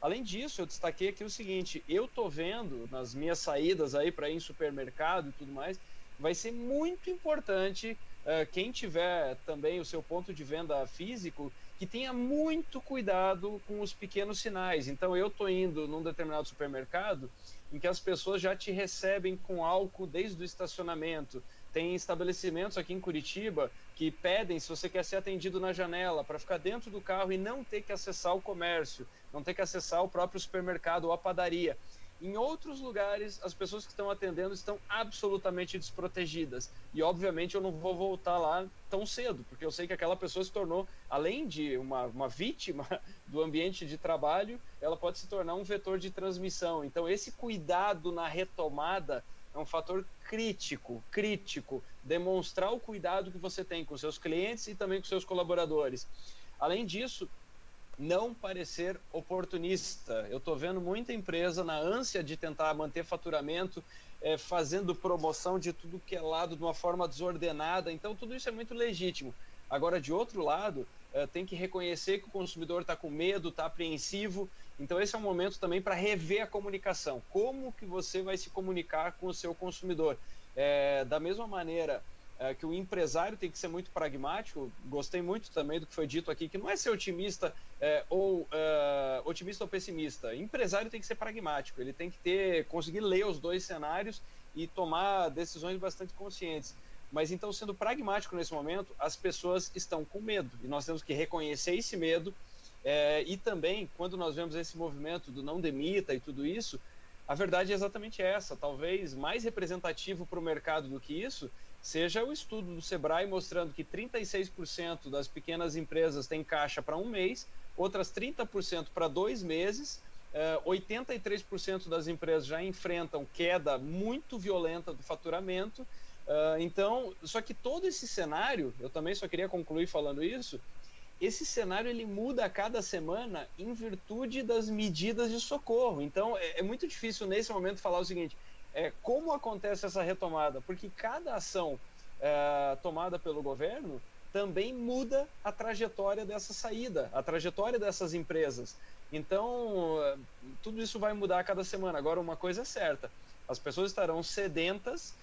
Além disso, eu destaquei aqui o seguinte, eu estou vendo nas minhas saídas aí para ir em supermercado e tudo mais, vai ser muito importante quem tiver também o seu ponto de venda físico, que tenha muito cuidado com os pequenos sinais. Então, eu estou indo num determinado supermercado em que as pessoas já te recebem com álcool desde o estacionamento. Tem estabelecimentos aqui em Curitiba que pedem, se você quer ser atendido na janela, para ficar dentro do carro e não ter que acessar o comércio, não ter que acessar o próprio supermercado ou a padaria. Em outros lugares, as pessoas que estão atendendo estão absolutamente desprotegidas. E, obviamente, eu não vou voltar lá tão cedo, porque eu sei que aquela pessoa se tornou, além de uma vítima do ambiente de trabalho, ela pode se tornar um vetor de transmissão. Então, esse cuidado na retomada é um fator crítico. Demonstrar o cuidado que você tem com seus clientes e também com seus colaboradores. Além disso, não parecer oportunista. Eu estou vendo muita empresa na ânsia de tentar manter faturamento, fazendo promoção de tudo que é lado de uma forma desordenada. Então, tudo isso é muito legítimo. Agora, de outro lado, tem que reconhecer que o consumidor está com medo, está apreensivo. Então, esse é um momento também para rever a comunicação. Como que você vai se comunicar com o seu consumidor? Da mesma maneira que o empresário tem que ser muito pragmático, gostei muito também do que foi dito aqui, que não é ser otimista ou pessimista. O empresário tem que ser pragmático, ele tem que conseguir ler os dois cenários e tomar decisões bastante conscientes. Mas então, sendo pragmático nesse momento, as pessoas estão com medo e nós temos que reconhecer esse medo e também, quando nós vemos esse movimento do não demita e tudo isso, a verdade é exatamente essa. Talvez mais representativo para o mercado do que isso seja o estudo do Sebrae mostrando que 36% das pequenas empresas têm caixa para um mês, outras 30% para 2 meses, 83% das empresas já enfrentam queda muito violenta do faturamento. Então, só que todo esse cenário, eu também só queria concluir falando isso, esse cenário ele muda a cada semana em virtude das medidas de socorro. Então, é muito difícil nesse momento falar o seguinte, como acontece essa retomada? Porque cada ação tomada pelo governo também muda a trajetória dessa saída, a trajetória dessas empresas. Então, tudo isso vai mudar a cada semana. Agora, uma coisa é certa, as pessoas estarão sedentas,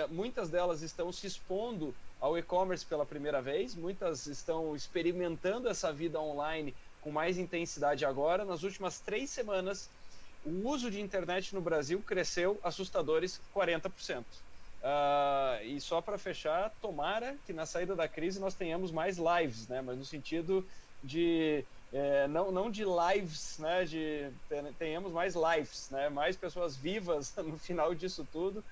muitas delas estão se expondo ao e-commerce pela primeira vez, muitas estão experimentando essa vida online com mais intensidade agora. Nas últimas 3 semanas, o uso de internet no Brasil cresceu assustadores 40%. E só para fechar, tomara que na saída da crise nós tenhamos mais lives, né? Mas no sentido de, não de lives, né? Tenhamos mais lives, né? Mais pessoas vivas no final disso tudo.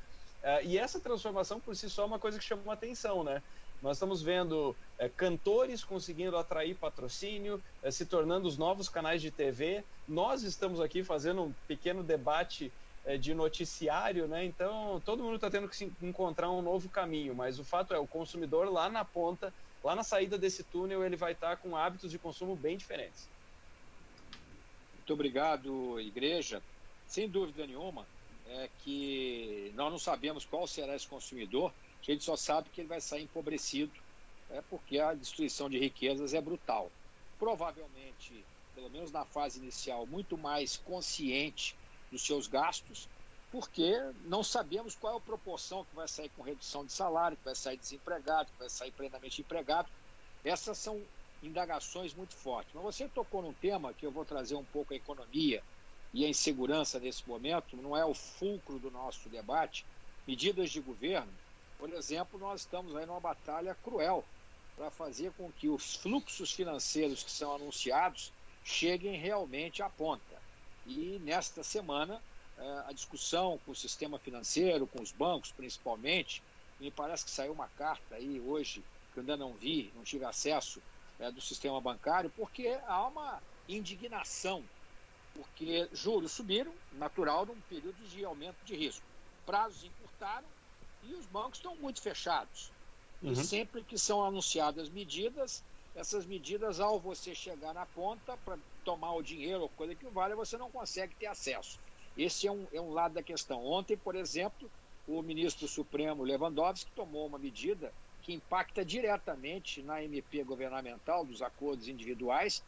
E essa transformação por si só é uma coisa que chama uma atenção, né? Nós estamos vendo cantores conseguindo atrair patrocínio, se tornando os novos canais de TV. Nós estamos aqui fazendo um pequeno debate de noticiário, né? Então, todo mundo está tendo que se encontrar um novo caminho, mas o fato é, o consumidor lá na ponta, lá na saída desse túnel, ele vai estar com hábitos de consumo bem diferentes. Muito obrigado, Igreja. Sem dúvida nenhuma, é que nós não sabemos qual será esse consumidor, a gente só sabe que ele vai sair empobrecido, porque a destruição de riquezas é brutal. Provavelmente, pelo menos na fase inicial, muito mais consciente dos seus gastos, porque não sabemos qual é a proporção que vai sair com redução de salário, que vai sair desempregado, que vai sair plenamente empregado. Essas são indagações muito fortes. Mas você tocou num tema que eu vou trazer um pouco a economia e a insegurança nesse momento não é o fulcro do nosso debate, medidas de governo, por exemplo, nós estamos aí numa batalha cruel para fazer com que os fluxos financeiros que são anunciados cheguem realmente à ponta. E nesta semana, a discussão com o sistema financeiro, com os bancos principalmente, me parece que saiu uma carta aí hoje, que eu ainda não vi, não tive acesso, do sistema bancário, porque há uma indignação, porque juros subiram, natural, num período de aumento de risco. Prazos encurtaram e os bancos estão muito fechados. E sempre que são anunciadas medidas, essas medidas, ao você chegar na ponta para tomar o dinheiro ou coisa que vale, você não consegue ter acesso. Esse é um lado da questão. Ontem, por exemplo, o ministro Supremo Lewandowski tomou uma medida que impacta diretamente na MP governamental dos acordos individuais.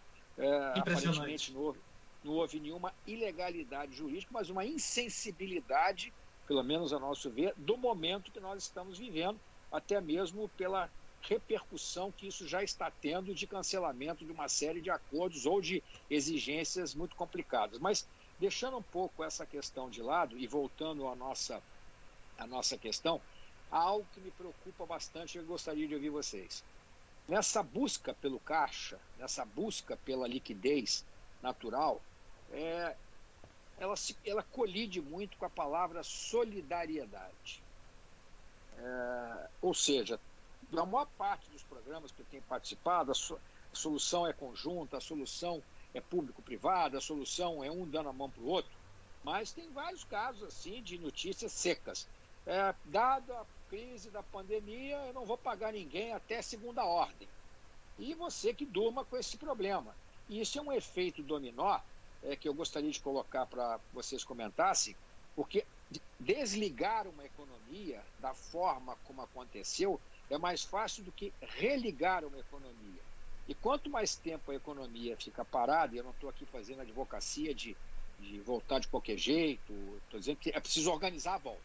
Aparentemente não houve nenhuma ilegalidade jurídica, mas uma insensibilidade, pelo menos a nosso ver, do momento que nós estamos vivendo, até mesmo pela repercussão que isso já está tendo de cancelamento de uma série de acordos ou de exigências muito complicadas. Mas, deixando um pouco essa questão de lado e voltando à nossa questão, há algo que me preocupa bastante e eu gostaria de ouvir vocês. Nessa busca pelo caixa, nessa busca pela liquidez natural, ela colide muito com a palavra solidariedade. Ou seja, na maior parte dos programas que eu tenho participado, a solução é conjunta, a solução é público-privada, a solução é um dando a mão para o outro, mas tem vários casos assim de notícias secas. Dada a crise da pandemia, eu não vou pagar ninguém até segunda ordem. E você que durma com esse problema. E isso é um efeito dominó que eu gostaria de colocar para vocês comentassem, porque desligar uma economia da forma como aconteceu é mais fácil do que religar uma economia. E quanto mais tempo a economia fica parada, e eu não estou aqui fazendo advocacia de voltar de qualquer jeito, estou dizendo que é preciso organizar a volta.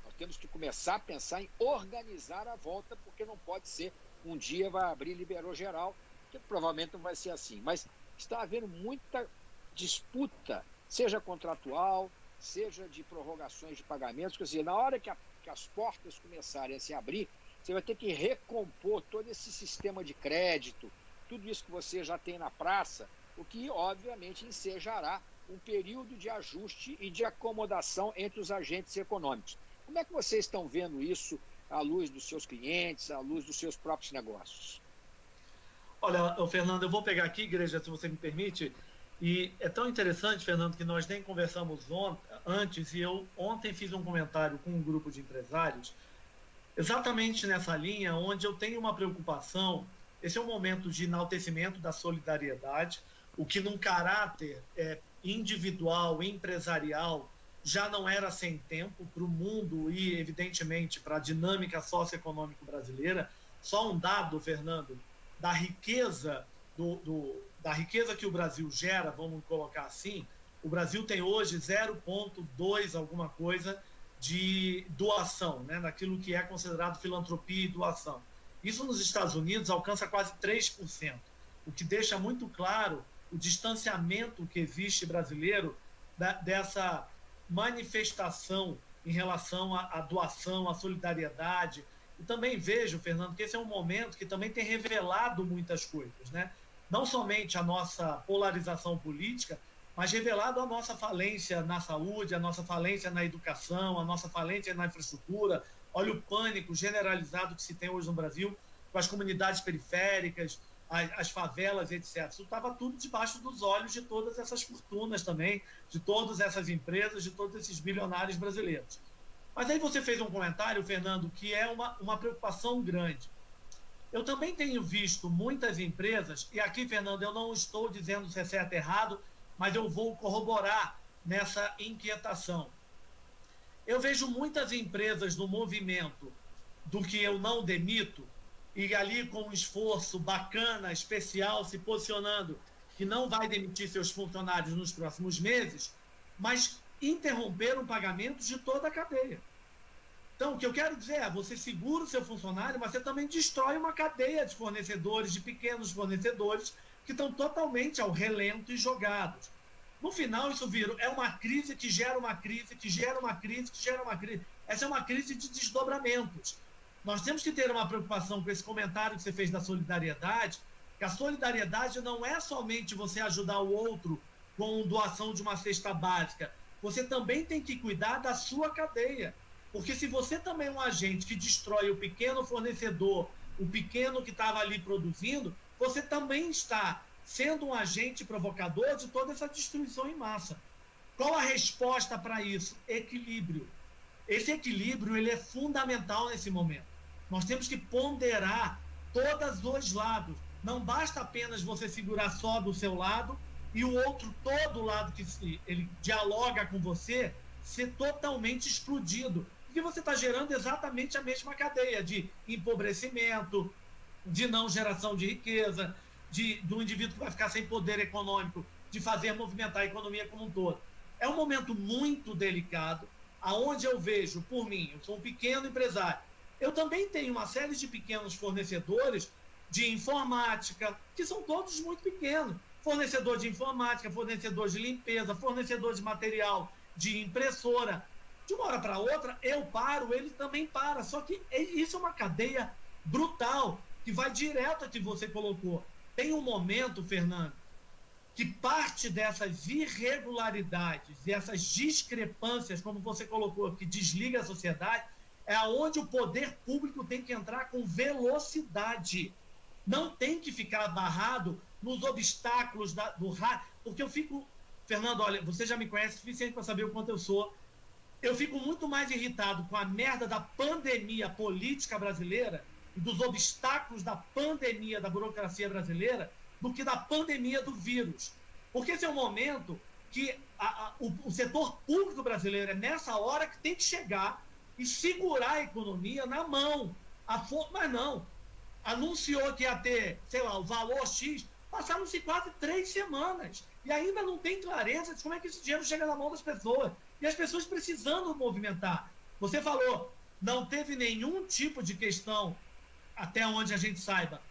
Nós temos que começar a pensar em organizar a volta, porque não pode ser um dia vai abrir, liberou geral, que provavelmente não vai ser assim. Mas está havendo muita disputa, seja contratual, seja de prorrogações de pagamentos, quer dizer, na hora que as portas começarem a se abrir, você vai ter que recompor todo esse sistema de crédito, tudo isso que você já tem na praça, o que, obviamente, ensejará um período de ajuste e de acomodação entre os agentes econômicos. Como é que vocês estão vendo isso à luz dos seus clientes, à luz dos seus próprios negócios? Olha, Fernando, eu vou pegar aqui, Igreja, se você me permite, e é tão interessante, Fernando, que nós nem conversamos antes, e eu ontem fiz um comentário com um grupo de empresários, exatamente nessa linha, onde eu tenho uma preocupação. Esse é um momento de enaltecimento da solidariedade, o que num caráter individual, empresarial, já não era sem tempo para o mundo e, evidentemente, para a dinâmica socioeconômica brasileira. Só um dado, Fernando, da riqueza da riqueza que o Brasil gera, vamos colocar assim, o Brasil tem hoje 0,2 alguma coisa de doação, né, naquilo que é considerado filantropia e doação. Isso nos Estados Unidos alcança quase 3%, o que deixa muito claro o distanciamento que existe brasileiro dessa manifestação em relação à doação, à solidariedade. E também vejo, Fernando, que esse é um momento que também tem revelado muitas coisas, né? Não somente a nossa polarização política, mas revelado a nossa falência na saúde, a nossa falência na educação, a nossa falência na infraestrutura. Olha o pânico generalizado que se tem hoje no Brasil com as comunidades periféricas, as favelas, etc. Isso estava tudo debaixo dos olhos de todas essas fortunas também, de todas essas empresas, de todos esses bilionários brasileiros. Mas aí você fez um comentário, Fernando, que é uma preocupação grande. Eu também tenho visto muitas empresas, e aqui, Fernando, eu não estou dizendo se é certo ou errado, mas eu vou corroborar nessa inquietação. Eu vejo muitas empresas no movimento do que eu não demito, e ali com um esforço bacana, especial, se posicionando que não vai demitir seus funcionários nos próximos meses, mas interromperam pagamentos de toda a cadeia. Então, o que eu quero dizer é, você segura o seu funcionário, mas você também destrói uma cadeia de fornecedores, de pequenos fornecedores, que estão totalmente ao relento e jogados. No final, isso é uma crise que gera uma crise, que gera uma crise, que gera uma crise. Essa é uma crise de desdobramentos. Nós temos que ter uma preocupação com esse comentário que você fez da solidariedade, que a solidariedade não é somente você ajudar o outro com doação de uma cesta básica. Você também tem que cuidar da sua cadeia. Porque se você também é um agente que destrói o pequeno fornecedor, o pequeno que estava ali produzindo, você também está sendo um agente provocador de toda essa destruição em massa. Qual a resposta para isso? Equilíbrio. Esse equilíbrio ele é fundamental nesse momento. Nós temos que ponderar todos os dois lados. Não basta apenas você segurar só do seu lado e o outro, todo lado que ele dialoga com você, ser totalmente explodido. Porque você está gerando exatamente a mesma cadeia de empobrecimento, de não geração de riqueza, do indivíduo que vai ficar sem poder econômico, de fazer movimentar a economia como um todo. É um momento muito delicado, aonde eu vejo, por mim, eu sou um pequeno empresário, eu também tenho uma série de pequenos fornecedores de informática, que são todos muito pequenos. Fornecedor de informática, fornecedor de limpeza, fornecedor de material, de impressora. De uma hora para outra, eu paro, ele também para. Só que isso é uma cadeia brutal, que vai direto a que você colocou. Tem um momento, Fernando, que parte dessas irregularidades e essas discrepâncias, como você colocou, que desliga a sociedade, é onde o poder público tem que entrar com velocidade. Não tem que ficar barrado nos obstáculos do rádio. Porque eu fico... Fernando, olha, você já me conhece o suficiente para saber o quanto eu sou. Eu fico muito mais irritado com a merda da pandemia política brasileira e dos obstáculos da pandemia da burocracia brasileira do que da pandemia do vírus. Porque esse é um momento que o setor público brasileiro é nessa hora que tem que chegar e segurar a economia na mão. Mas não. Anunciou que ia ter, sei lá, o valor X, passaram-se quase 3 semanas. E ainda não tem clareza de como é que esse dinheiro chega na mão das pessoas. E as pessoas precisando movimentar. Você falou, não teve nenhum tipo de questão, até onde a gente saiba,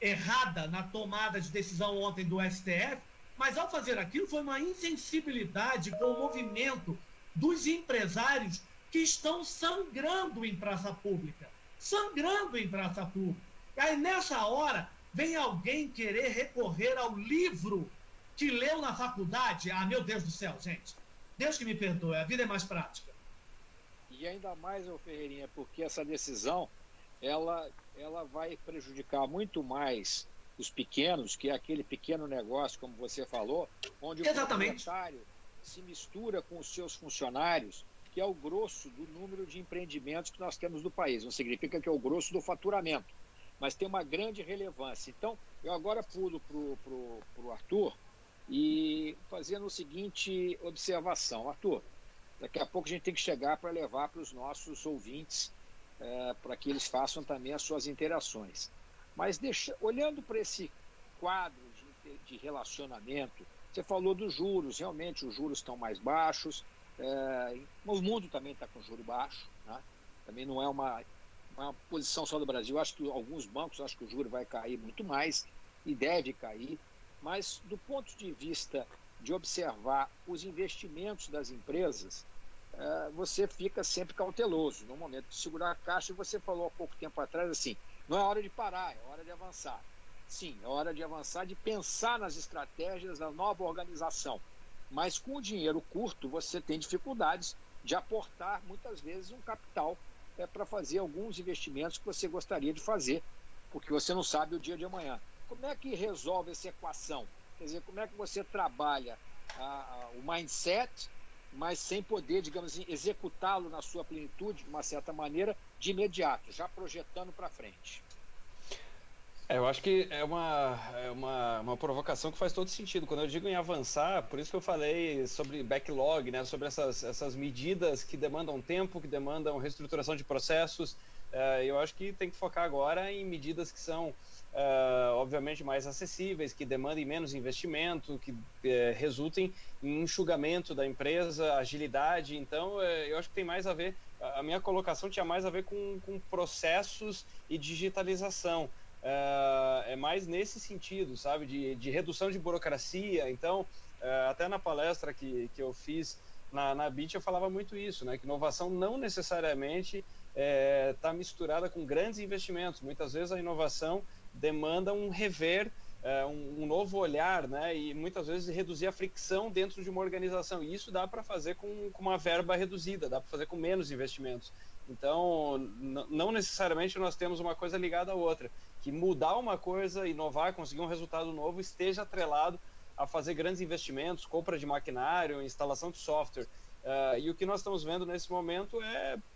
errada na tomada de decisão ontem do STF, mas ao fazer aquilo foi uma insensibilidade com o movimento dos empresários que estão sangrando em praça pública. Sangrando em praça pública. E aí, nessa hora, vem alguém querer recorrer ao livro que leu na faculdade. Ah, meu Deus do céu, gente. Deus que me perdoe, a vida é mais prática. E ainda mais, Ferreirinha, porque essa decisão, ela vai prejudicar muito mais os pequenos, que é aquele pequeno negócio, como você falou, onde Exatamente. O proprietário se mistura com os seus funcionários, que é o grosso do número de empreendimentos que nós temos no país. Não significa que é o grosso do faturamento, mas tem uma grande relevância. Então, eu agora pulo para o Arthur e fazendo a seguinte observação. Arthur, daqui a pouco a gente tem que chegar para levar para os nossos ouvintes, para que eles façam também as suas interações. Mas olhando para esse quadro de relacionamento, você falou dos juros, realmente os juros estão mais baixos, o mundo também está com juro baixo, né? Também não é uma posição só do Brasil. Acho que alguns bancos acham que o juro vai cair muito mais e deve cair, mas do ponto de vista de observar os investimentos das empresas, você fica sempre cauteloso no momento de segurar a caixa. E você falou há pouco tempo atrás assim, não é hora de parar, é hora de avançar. Sim, é hora de avançar, de pensar nas estratégias da nova organização. Mas com o dinheiro curto, você tem dificuldades de aportar, muitas vezes, um capital para fazer alguns investimentos que você gostaria de fazer, porque você não sabe o dia de amanhã. Como é que resolve essa equação? Quer dizer, como é que você trabalha o mindset, mas sem poder, digamos assim, executá-lo na sua plenitude, de uma certa maneira, de imediato, já projetando para frente? Eu acho que é uma provocação que faz todo sentido. Quando eu digo em avançar, por isso que eu falei sobre backlog, né? Sobre essas medidas que demandam tempo, que demandam reestruturação de processos. Eu acho que tem que focar agora em medidas que são, obviamente, mais acessíveis, que demandem menos investimento, que resultem em enxugamento da empresa, agilidade. Então, eu acho que tem mais a ver, a minha colocação tinha mais a ver com processos e digitalização. É mais nesse sentido, sabe, de redução de burocracia. Então, Até na palestra que eu fiz na BIT eu falava muito isso, né? Que inovação não necessariamente está misturada com grandes investimentos. Muitas vezes a inovação demanda um rever, um novo olhar, né? E muitas vezes reduzir a fricção dentro de uma organização. E isso dá para fazer com uma verba reduzida, dá para fazer com menos investimentos. Então, não necessariamente nós temos uma coisa ligada à outra. Que mudar uma coisa, inovar, conseguir um resultado novo, esteja atrelado a fazer grandes investimentos, compra de maquinário, instalação de software. E o que nós estamos vendo nesse momento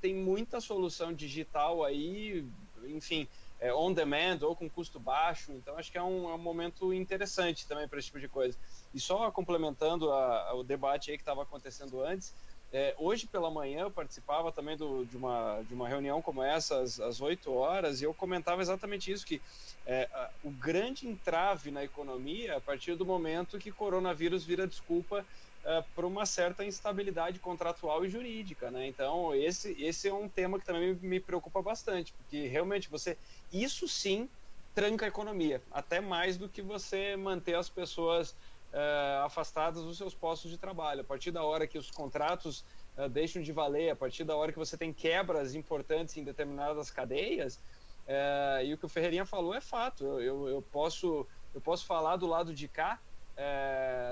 tem muita solução digital aí, enfim, on demand ou com custo baixo. Então, acho que é um momento interessante também para esse tipo de coisa. E só complementando o debate aí que estava acontecendo antes, hoje pela manhã eu participava também de uma reunião como essa, às 8 horas, e eu comentava exatamente isso, que o grande entrave na economia, a partir do momento que coronavírus vira desculpa para uma certa instabilidade contratual e jurídica, né? Então, esse é um tema que também me preocupa bastante, porque realmente isso sim tranca a economia, até mais do que você manter as pessoas afastadas dos seus postos de trabalho. A partir da hora que os contratos deixam de valer, a partir da hora que você tem quebras importantes em determinadas cadeias, e o que o Ferreirinha falou é fato. Eu posso falar do lado de cá,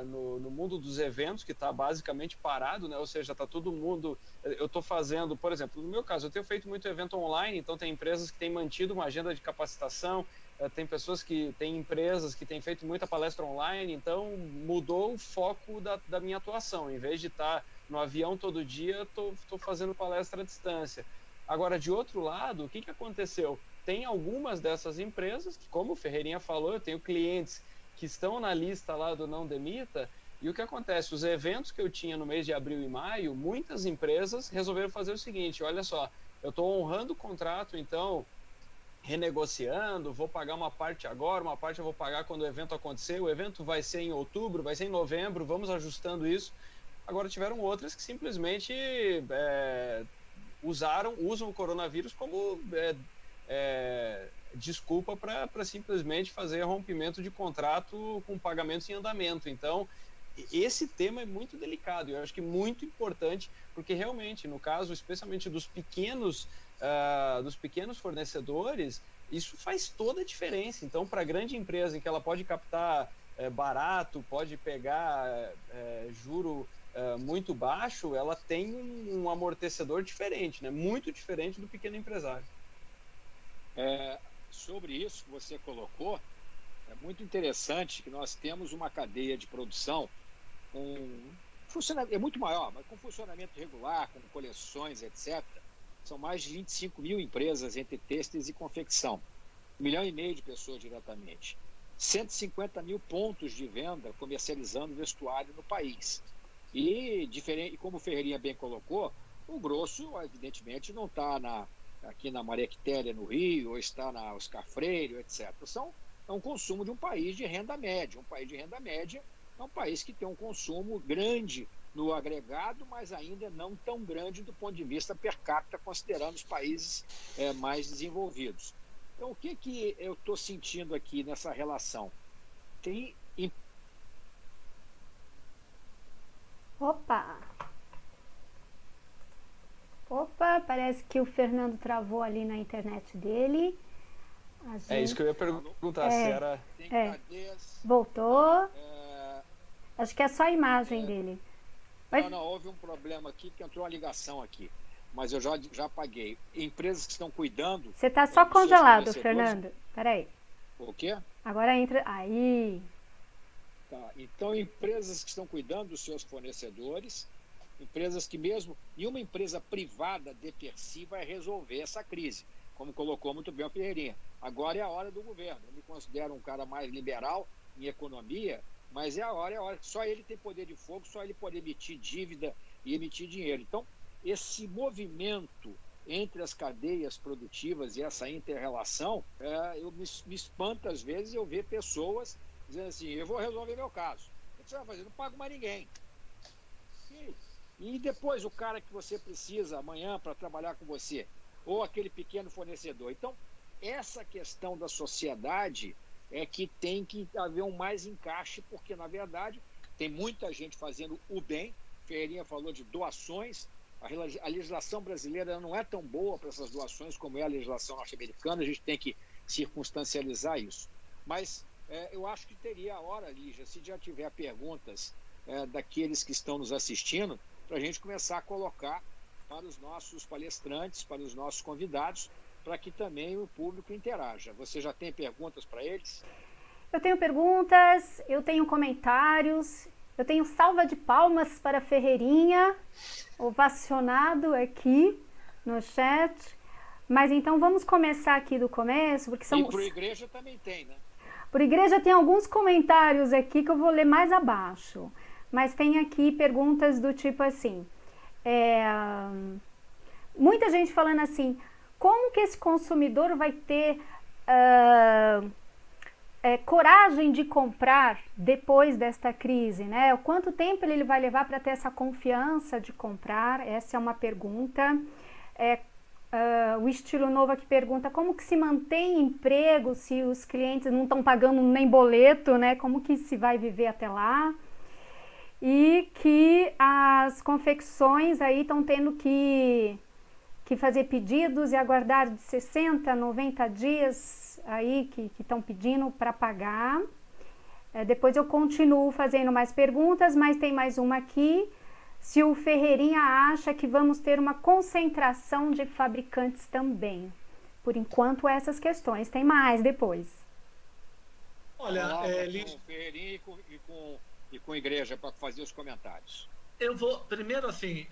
no mundo dos eventos, que está basicamente parado, né? Ou seja, está todo mundo... Eu estou fazendo, por exemplo, no meu caso, eu tenho feito muito evento online, então tem empresas que têm mantido uma agenda de capacitação, tem empresas que têm feito muita palestra online, então mudou o foco da minha atuação. Em vez de estar no avião todo dia, estou fazendo palestra à distância. Agora, de outro lado, o que aconteceu? Tem algumas dessas empresas que, como o Ferreirinha falou, eu tenho clientes que estão na lista lá do Não Demita, e o que acontece? Os eventos que eu tinha no mês de abril e maio, muitas empresas resolveram fazer o seguinte: olha só, eu estou honrando o contrato, então renegociando, vou pagar uma parte agora, uma parte eu vou pagar quando o evento acontecer, o evento vai ser em outubro, vai ser em novembro, vamos ajustando isso. Agora tiveram outras que simplesmente usam o coronavírus como desculpa para simplesmente fazer rompimento de contrato com pagamentos em andamento. Então, esse tema é muito delicado e eu acho que muito importante, porque realmente, no caso, especialmente dos pequenos fornecedores, isso faz toda a diferença. Então, para a grande empresa em que ela pode captar barato, pode pegar juro muito baixo, ela tem um amortecedor diferente, né? Muito diferente do pequeno empresário. Sobre isso que você colocou, é muito interessante que nós temos uma cadeia de produção é muito maior, mas com funcionamento regular, com coleções, etc. São mais de 25 mil empresas entre têxteis e confecção, 1,5 milhão de pessoas diretamente, 150 mil pontos de venda comercializando vestuário no país. E como o Ferreirinha bem colocou, o grosso, evidentemente, não está aqui na Maria Quitéria, no Rio, ou está na Oscar Freire, etc. É um consumo de um país de renda média. Um país de renda média é um país que tem um consumo grande no agregado, mas ainda não tão grande do ponto de vista per capita, considerando os países mais desenvolvidos. Então, o que eu estou sentindo aqui nessa relação? Opa, parece que o Fernando travou ali na internet dele. É isso que eu ia perguntar, se era... Voltou. Acho que é só a imagem dele. Não, houve um problema aqui, que entrou uma ligação aqui, mas eu já apaguei. Empresas que estão cuidando... Você está só congelado, Fernando. Peraí. O quê? Agora entra... Aí. Tá. Então, empresas que estão cuidando dos seus fornecedores, empresas que mesmo nenhuma empresa privada de per si vai resolver essa crise, como colocou muito bem o Ferreirinha. Agora é a hora do governo. Eu me considero um cara mais liberal em economia, mas é a hora. Só ele tem poder de fogo, só ele pode emitir dívida e emitir dinheiro. Então, esse movimento entre as cadeias produtivas e essa inter-relação, eu me espanto às vezes eu ver pessoas dizendo assim: eu vou resolver meu caso. O que você vai fazer? Não pago mais ninguém. E depois o cara que você precisa amanhã para trabalhar com você, ou aquele pequeno fornecedor. Então, essa questão da sociedade é que tem que haver um mais encaixe, porque, na verdade, tem muita gente fazendo o bem. Ferreirinha falou de doações. A legislação brasileira não é tão boa para essas doações como é a legislação norte-americana, a gente tem que circunstancializar isso. Mas eu acho que teria a hora, Lígia, se já tiver perguntas daqueles que estão nos assistindo, para a gente começar a colocar para os nossos palestrantes, para os nossos convidados, para que também o público interaja. Você já tem perguntas para eles? Eu tenho perguntas, eu tenho comentários, eu tenho salva de palmas para Ferreirinha, ovacionado aqui no chat. Mas então vamos começar aqui do começo, porque são... E para a igreja também tem, né? Por igreja tem alguns comentários aqui que eu vou ler mais abaixo. Mas tem aqui perguntas do tipo assim... muita gente falando assim, como que esse consumidor vai ter coragem de comprar depois desta crise, né? Quanto tempo ele vai levar para ter essa confiança de comprar? Essa é uma pergunta. O Estilo Novo aqui pergunta como que se mantém emprego se os clientes não estão pagando nem boleto, né? Como que se vai viver até lá? E que as confecções aí estão tendo que fazer pedidos e aguardar de 60 a 90 dias aí que estão pedindo para pagar. Depois eu continuo fazendo mais perguntas, mas tem mais uma aqui. Se o Ferreirinha acha que vamos ter uma concentração de fabricantes também. Por enquanto, essas questões. Tem mais depois. Olha, com o Ferreirinha e com a igreja para fazer os comentários. Eu vou, primeiro assim,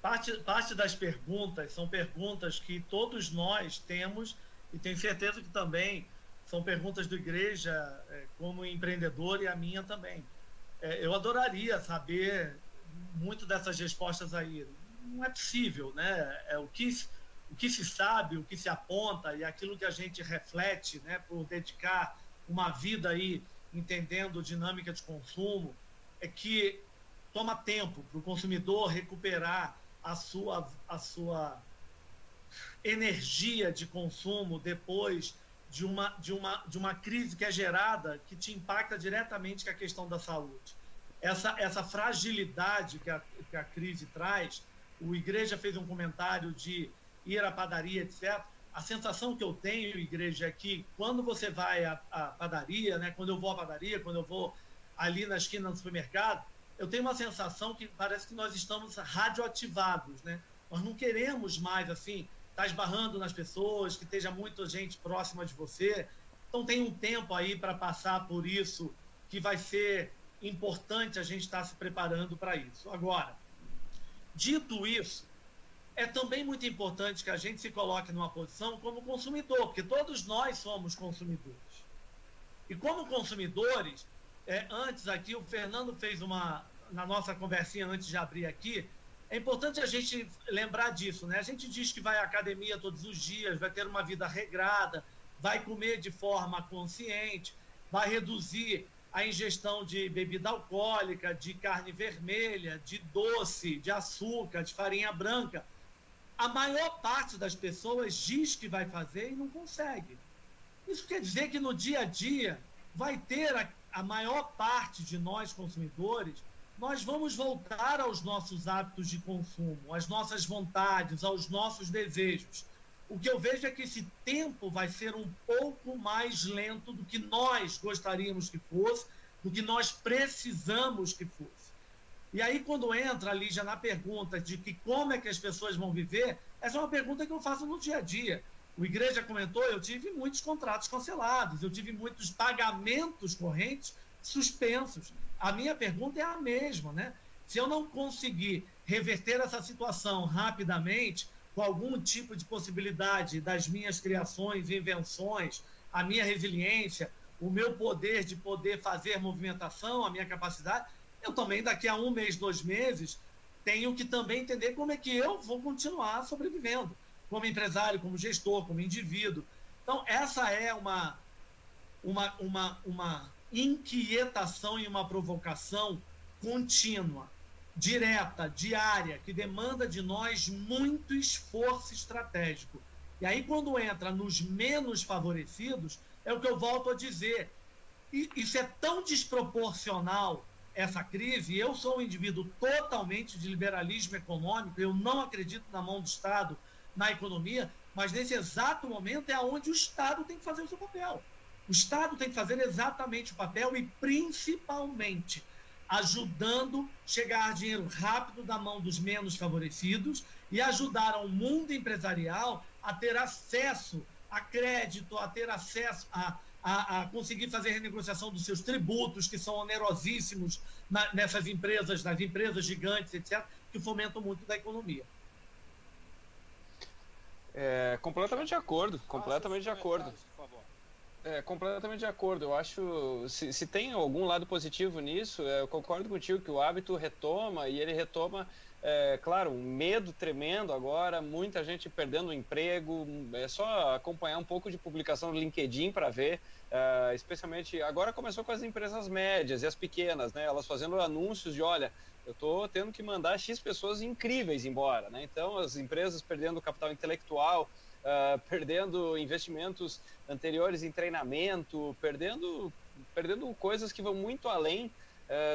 parte das perguntas são perguntas que todos nós temos e tenho certeza que também são perguntas da igreja como empreendedor e a minha também. Eu adoraria saber muito dessas respostas aí. Não é possível, né? O que se sabe, o que se aponta e aquilo que a gente reflete, né, por dedicar uma vida aí entendendo dinâmica de consumo, é que toma tempo para o consumidor recuperar a sua energia de consumo depois de uma crise que é gerada, que te impacta diretamente com a questão da saúde. Essa fragilidade que a crise traz, o Igreja fez um comentário de ir à padaria, etc. A sensação que eu tenho, Igreja, é que quando você vai à padaria, né, quando eu vou à padaria, quando eu vou ali na esquina do supermercado, eu tenho uma sensação que parece que nós estamos radioativados, né? Nós não queremos mais, assim, estar esbarrando nas pessoas, que esteja muita gente próxima de você. Então tem um tempo aí para passar por isso, que vai ser importante a gente estar se preparando para isso. Agora, dito isso, é também muito importante que a gente se coloque numa posição como consumidor, porque todos nós somos consumidores. E como consumidores, antes aqui, o Fernando fez na nossa conversinha antes de abrir aqui, é importante a gente lembrar disso, né? A gente diz que vai à academia todos os dias, vai ter uma vida regrada, vai comer de forma consciente, vai reduzir a ingestão de bebida alcoólica, de carne vermelha, de doce, de açúcar, de farinha branca. A maior parte das pessoas diz que vai fazer e não consegue. Isso quer dizer que no dia a dia vai ter a maior parte de nós consumidores, nós vamos voltar aos nossos hábitos de consumo, às nossas vontades, aos nossos desejos. O que eu vejo é que esse tempo vai ser um pouco mais lento do que nós gostaríamos que fosse, do que nós precisamos que fosse. E aí, quando entra ali já na pergunta de que como é que as pessoas vão viver, essa é uma pergunta que eu faço no dia a dia. O Igreja comentou, eu tive muitos contratos cancelados, eu tive muitos pagamentos correntes suspensos. A minha pergunta é a mesma, né? Se eu não conseguir reverter essa situação rapidamente, com algum tipo de possibilidade das minhas criações, invenções, a minha resiliência, o meu poder de poder fazer movimentação, a minha capacidade, eu também daqui a 1 mês, 2 meses, tenho que também entender como é que eu vou continuar sobrevivendo, como empresário, como gestor, como indivíduo. Então, essa é uma inquietação e uma provocação contínua, direta, diária, que demanda de nós muito esforço estratégico. E aí, quando entra nos menos favorecidos, é o que eu volto a dizer. isso é tão desproporcional, essa crise. Eu sou um indivíduo totalmente de liberalismo econômico, eu não acredito na mão do Estado na economia, mas nesse exato momento é onde o Estado tem que fazer o seu papel. O Estado tem que fazer exatamente o papel e, principalmente, ajudando chegar dinheiro rápido da mão dos menos favorecidos e ajudar ao mundo empresarial a ter acesso a crédito, a ter acesso a conseguir fazer renegociação dos seus tributos, que são onerosíssimos nessas empresas, nas empresas gigantes, etc., que fomentam muito da economia. Completamente de acordo, completamente de acordo. Completamente de acordo. Eu acho, se tem algum lado positivo nisso, eu concordo contigo que o hábito retoma, e ele retoma, claro, um medo tremendo agora, muita gente perdendo o emprego. É só acompanhar um pouco de publicação no LinkedIn para ver, especialmente, agora começou com as empresas médias e as pequenas, né, elas fazendo anúncios de, olha, eu estou tendo que mandar X pessoas incríveis embora, né? Então as empresas perdendo capital intelectual, perdendo investimentos anteriores em treinamento, perdendo coisas que vão muito além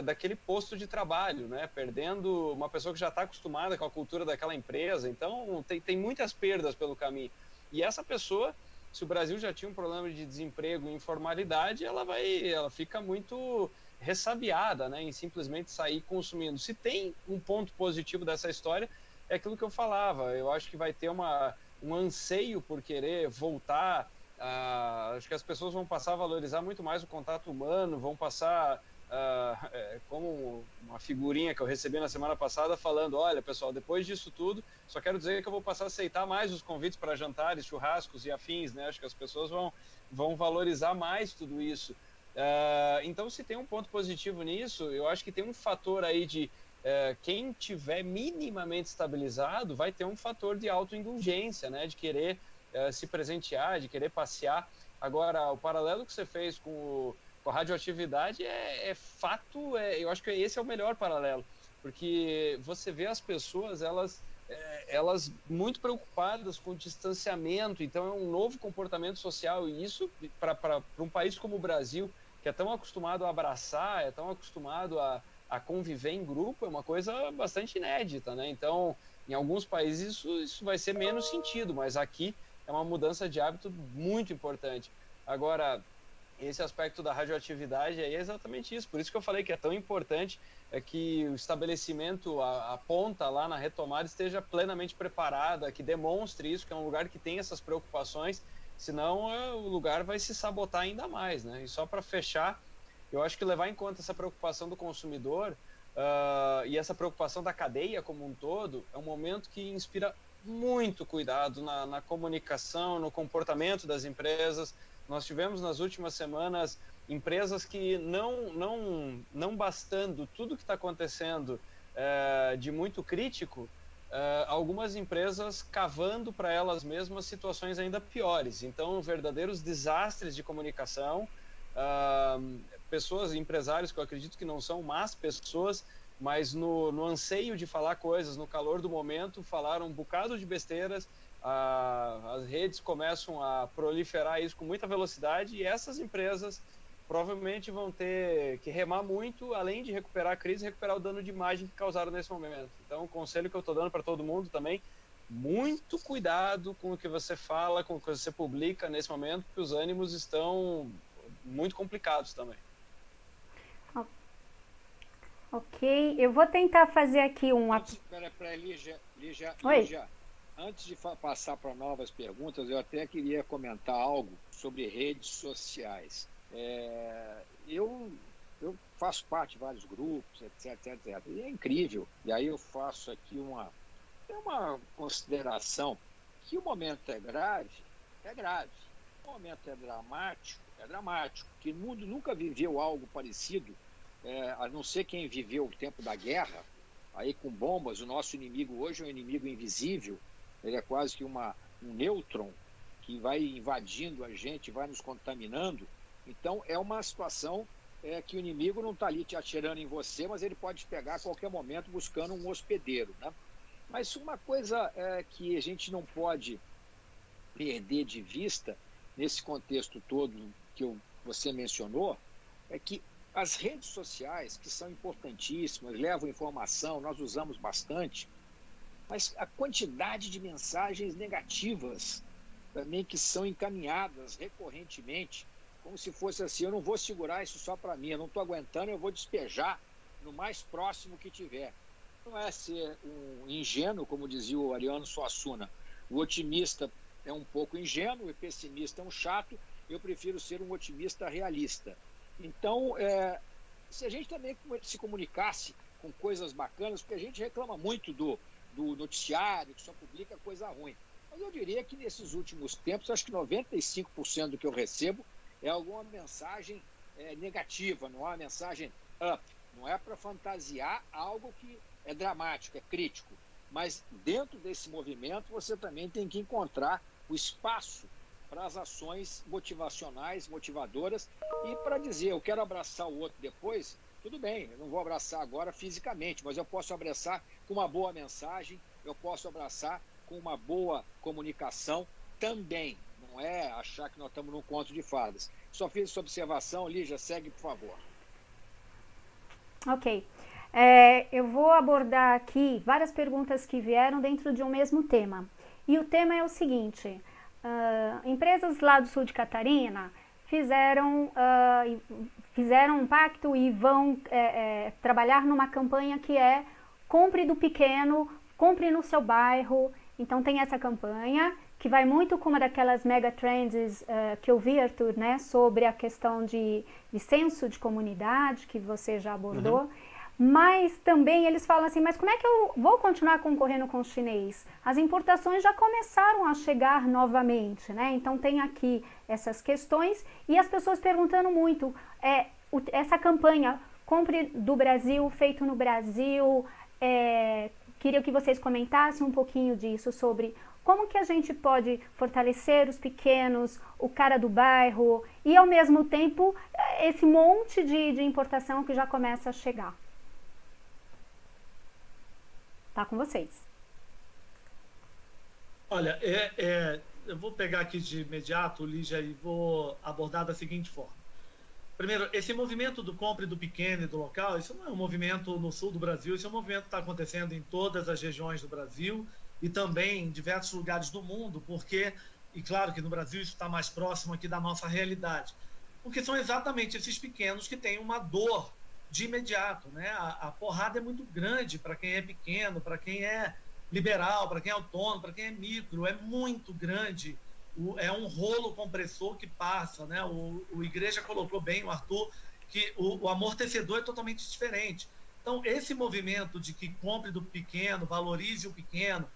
daquele posto de trabalho, né? Perdendo uma pessoa que já está acostumada com a cultura daquela empresa. Então tem muitas perdas pelo caminho. E essa pessoa, se o Brasil já tinha um problema de desemprego e informalidade, ela fica muito ressabiada, né, em simplesmente sair consumindo. Se tem um ponto positivo dessa história, é aquilo que eu falava. Eu acho que vai ter um anseio por querer voltar. Acho que as pessoas vão passar a valorizar muito mais o contato humano, vão passar, como uma figurinha que eu recebi na semana passada, falando, olha, pessoal, depois disso tudo, só quero dizer que eu vou passar a aceitar mais os convites para jantares, churrascos e afins, né? Acho que as pessoas vão valorizar mais tudo isso. Então, se tem um ponto positivo nisso, eu acho que tem um fator aí de quem tiver minimamente estabilizado vai ter um fator de autoindulgência, né, de querer se presentear, de querer passear. Agora, o paralelo que você fez com a radioatividade é fato, eu acho que esse é o melhor paralelo, porque você vê as pessoas, elas muito preocupadas com o distanciamento. Então é um novo comportamento social, e isso para um país como o Brasil, que é tão acostumado a abraçar, é tão acostumado a conviver em grupo, é uma coisa bastante inédita, né? Então, em alguns países isso vai ser menos sentido, mas aqui é uma mudança de hábito muito importante. Agora, esse aspecto da radioatividade é exatamente isso, por isso que eu falei que é tão importante que o estabelecimento, a ponta lá na retomada, esteja plenamente preparada, que demonstre isso, que é um lugar que tem essas preocupações, senão o lugar vai se sabotar ainda mais, né? E só para fechar, eu acho que levar em conta essa preocupação do consumidor e essa preocupação da cadeia como um todo, é um momento que inspira muito cuidado na comunicação, no comportamento das empresas. Nós tivemos nas últimas semanas empresas que não bastando tudo que está acontecendo de muito crítico, algumas empresas cavando para elas mesmas situações ainda piores. Então, verdadeiros desastres de comunicação, pessoas, empresários que eu acredito que não são más pessoas, mas no anseio de falar coisas, no calor do momento, falaram um bocado de besteiras. As redes começam a proliferar isso com muita velocidade, e essas empresas provavelmente vão ter que remar muito, além de recuperar a crise, recuperar o dano de imagem que causaram nesse momento. Então, o conselho que eu estou dando para todo mundo também, muito cuidado com o que você fala, com o que você publica nesse momento, porque os ânimos estão muito complicados também. Ok, eu vou tentar fazer aqui Espera, Lígia, Oi. antes de passar para novas perguntas, eu até queria comentar algo sobre redes sociais. Eu faço parte de vários grupos, etc. E é incrível. E aí eu faço aqui uma consideração que o momento é grave. O momento é dramático, que o mundo nunca viveu algo parecido, a não ser quem viveu o tempo da guerra, aí com bombas. O nosso inimigo hoje é um inimigo invisível, ele é quase que um nêutron que vai invadindo a gente, vai nos contaminando. Então é uma situação que o inimigo não está ali te atirando em você, mas ele pode pegar a qualquer momento buscando um hospedeiro, né? Mas uma coisa que a gente não pode perder de vista nesse contexto todo que você mencionou é que as redes sociais, que são importantíssimas, levam informação, nós usamos bastante, mas a quantidade de mensagens negativas também que são encaminhadas recorrentemente, como se fosse assim, eu não vou segurar isso só para mim, eu não estou aguentando, eu vou despejar no mais próximo que tiver. Não é ser um ingênuo, como dizia o Ariano Suassuna. O otimista é um pouco ingênuo, o pessimista é um chato, eu prefiro ser um otimista realista. Então, se a gente também se comunicasse com coisas bacanas, porque a gente reclama muito do noticiário, que só publica coisa ruim. Mas eu diria que nesses últimos tempos, acho que 95% do que eu recebo é alguma mensagem negativa, não é uma mensagem up. Não é para fantasiar algo que é dramático, é crítico. Mas dentro desse movimento você também tem que encontrar o espaço para as ações motivacionais, motivadoras, e para dizer, eu quero abraçar o outro depois, tudo bem, eu não vou abraçar agora fisicamente, mas eu posso abraçar com uma boa mensagem, eu posso abraçar com uma boa comunicação também. Não é achar que nós estamos num conto de fadas. Só fiz essa observação, Lígia, segue, por favor. Ok. Eu vou abordar aqui várias perguntas que vieram dentro de um mesmo tema. E o tema é o seguinte: empresas lá do sul de Catarina fizeram um pacto e vão trabalhar numa campanha que é compre do pequeno, compre no seu bairro. Então tem essa campanha que vai muito com uma daquelas mega trends que eu vi, Arthur, né, sobre a questão de senso de comunidade, que você já abordou. Uhum. Mas também eles falam assim, mas como é que eu vou continuar concorrendo com o chinês? As importações já começaram a chegar novamente, né? Então tem aqui essas questões e as pessoas perguntando muito, essa campanha, compre do Brasil, feito no Brasil, queria que vocês comentassem um pouquinho disso, sobre como que a gente pode fortalecer os pequenos, o cara do bairro e, ao mesmo tempo, esse monte de importação que já começa a chegar. Tá com vocês. Olha, eu vou pegar aqui de imediato, Lígia, e vou abordar da seguinte forma. Primeiro, esse movimento do compre do pequeno e do local, isso não é um movimento no sul do Brasil, isso é um movimento que está acontecendo em todas as regiões do Brasil e também em diversos lugares do mundo, porque, e claro que no Brasil isso está mais próximo aqui da nossa realidade, porque são exatamente esses pequenos que têm uma dor de imediato, né? A porrada é muito grande para quem é pequeno, para quem é liberal, para quem é autônomo, para quem é micro, é muito grande. É um rolo compressor que passa, né? O Igreja colocou bem, o Arthur, que o amortecedor é totalmente diferente. Então, esse movimento de que compre do pequeno, valorize o pequeno,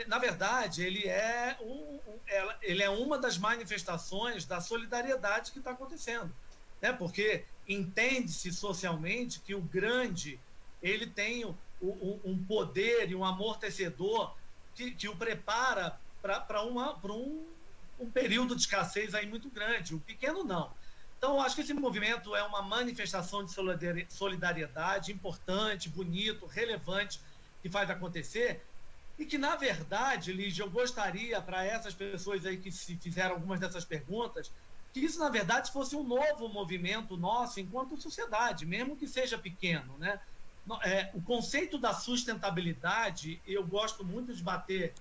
na verdade, ele é uma das manifestações da solidariedade que está acontecendo, né? Porque entende-se socialmente que o grande ele tem um poder e um amortecedor que o prepara para um período de escassez aí muito grande. O pequeno não. Então, eu acho que esse movimento é uma manifestação de solidariedade importante, bonito, relevante, que faz acontecer. E que, na verdade, Lígia, eu gostaria, para essas pessoas aí que se fizeram algumas dessas perguntas, que isso, na verdade, fosse um novo movimento nosso enquanto sociedade, mesmo que seja pequeno, né? O conceito da sustentabilidade, eu gosto muito de bater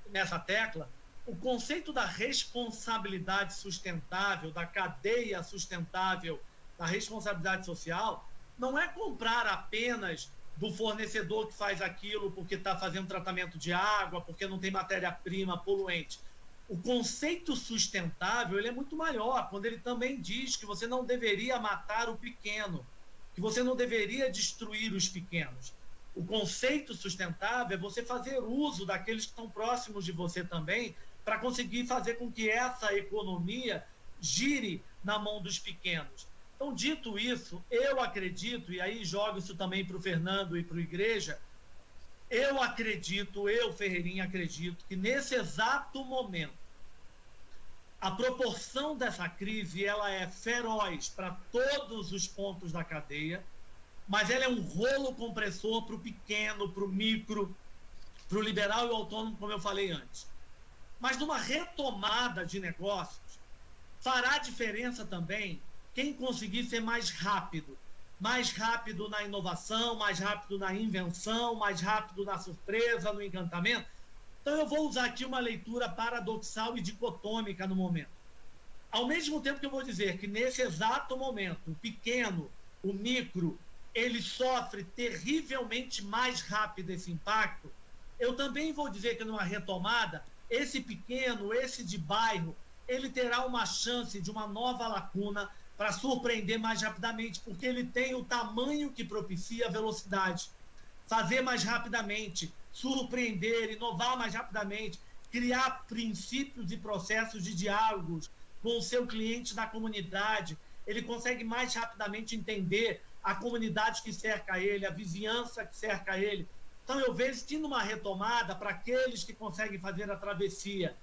nessa tecla, o conceito da responsabilidade sustentável, da cadeia sustentável, da responsabilidade social, não é comprar apenas do fornecedor que faz aquilo porque está fazendo tratamento de água, porque não tem matéria-prima poluente. O conceito sustentável ele é muito maior, quando ele também diz que você não deveria matar o pequeno, que você não deveria destruir os pequenos. O conceito sustentável é você fazer uso daqueles que estão próximos de você também, para conseguir fazer com que essa economia gire na mão dos pequenos. Então, dito isso, eu acredito, e aí jogo isso também para o Fernando e para o Igreja, eu Ferreirinha, acredito que nesse exato momento, a proporção dessa crise ela é feroz para todos os pontos da cadeia, mas ela é um rolo compressor para o pequeno, para o micro, para o liberal e o autônomo, como eu falei antes. Mas numa retomada de negócios, fará diferença também quem conseguir ser mais rápido na inovação, mais rápido na invenção, mais rápido na surpresa, no encantamento. Então eu vou usar aqui uma leitura paradoxal e dicotômica no momento. Ao mesmo tempo que eu vou dizer que nesse exato momento, o pequeno, o micro, ele sofre terrivelmente mais rápido esse impacto, eu também vou dizer que numa retomada, esse pequeno, esse de bairro, ele terá uma chance de uma nova lacuna para surpreender mais rapidamente, porque ele tem o tamanho que propicia a velocidade. Fazer mais rapidamente, surpreender, inovar mais rapidamente, criar princípios e processos de diálogos com o seu cliente da comunidade. Ele consegue mais rapidamente entender a comunidade que cerca ele, a vizinhança que cerca ele. Então eu vejo que numa retomada, para aqueles que conseguem fazer a travessia,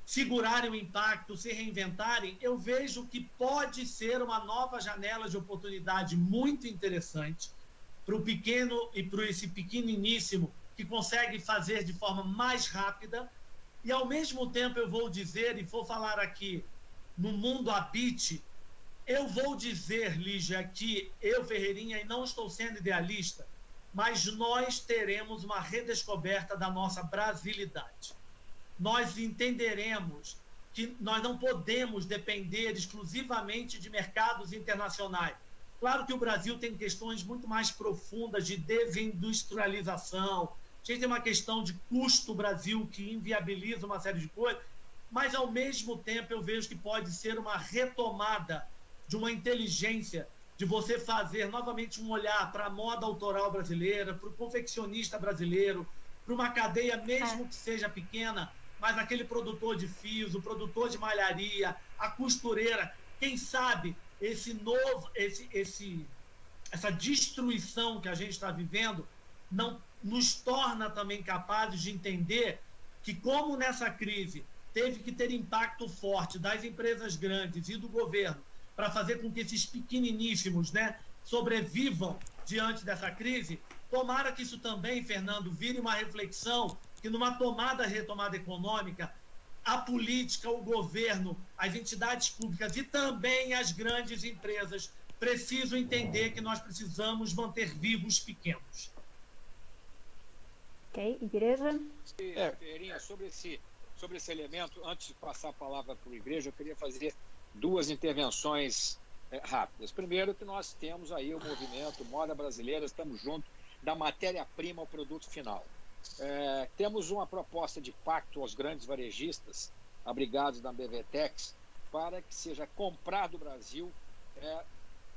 segurarem o impacto, se reinventarem, eu vejo que pode ser uma nova janela de oportunidade muito interessante para o pequeno e para esse pequeniníssimo que consegue fazer de forma mais rápida. E ao mesmo tempo eu vou dizer, e vou falar aqui no mundo Habite, eu vou dizer, Lígia, que eu, Ferreirinha, e não estou sendo idealista, mas nós teremos uma redescoberta da nossa brasilidade. Nós entenderemos que nós não podemos depender exclusivamente de mercados internacionais. Claro que o Brasil tem questões muito mais profundas de desindustrialização, a gente tem uma questão de custo Brasil que inviabiliza uma série de coisas, mas ao mesmo tempo eu vejo que pode ser uma retomada de uma inteligência de você fazer novamente um olhar para a moda autoral brasileira, para o confeccionista brasileiro, para uma cadeia mesmo que seja pequena, mas aquele produtor de fios, o produtor de malharia, a costureira, quem sabe essa destruição que a gente está vivendo não nos torna também capazes de entender que, como nessa crise teve que ter impacto forte das empresas grandes e do governo para fazer com que esses pequeniníssimos, né, sobrevivam diante dessa crise, tomara que isso também, Fernando, vire uma reflexão que numa retomada econômica, a política, o governo, as entidades públicas e também as grandes empresas precisam entender que nós precisamos manter vivos pequenos. Ok, Igreja? Ferreirinha, sobre esse elemento, antes de passar a palavra para o Igreja, eu queria fazer duas intervenções rápidas. Primeiro, que nós temos aí o movimento Moda Brasileira, estamos juntos, da matéria-prima ao produto final. Temos uma proposta de pacto aos grandes varejistas, abrigados da BVTEX, para que seja comprado do Brasil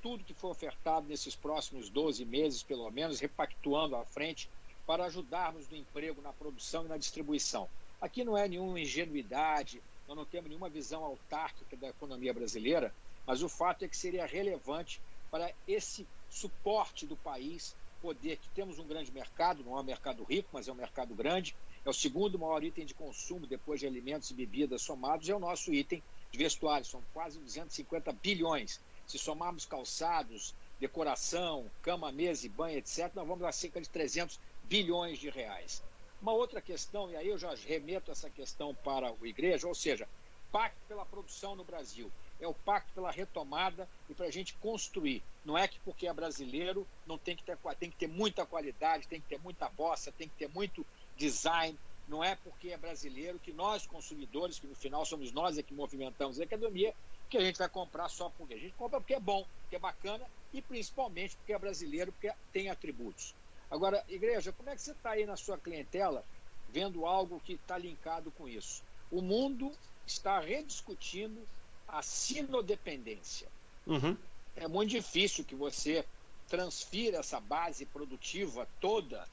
tudo que for ofertado nesses próximos 12 meses, pelo menos, repactuando à frente, para ajudarmos no emprego, na produção e na distribuição. Aqui não é nenhuma ingenuidade, nós não temos nenhuma visão autárquica da economia brasileira, mas o fato é que seria relevante para esse suporte do país poder, que temos um grande mercado, não é um mercado rico, mas é um mercado grande, é o segundo maior item de consumo, depois de alimentos e bebidas somados, é o nosso item de vestuário, são quase 250 bilhões. Se somarmos calçados, decoração, cama, mesa e banho, etc., nós vamos a cerca de 300 bilhões de reais. Uma outra questão, e aí eu já remeto essa questão para o Igreja, ou seja, pacto pela produção no Brasil. É o pacto pela retomada e para a gente construir. Não é que porque é brasileiro não tem que ter muita qualidade, tem que ter muita bossa, tem que ter muito design. Não é porque é brasileiro que nós, consumidores, que no final somos nós que movimentamos a economia, que a gente vai comprar só porque a gente compra porque é bom, porque é bacana e principalmente porque é brasileiro, porque tem atributos. Agora, Igreja, como é que você está aí na sua clientela vendo algo que está linkado com isso? O mundo está rediscutindo a sinodependência. Uhum. É muito difícil que você transfira essa base produtiva toda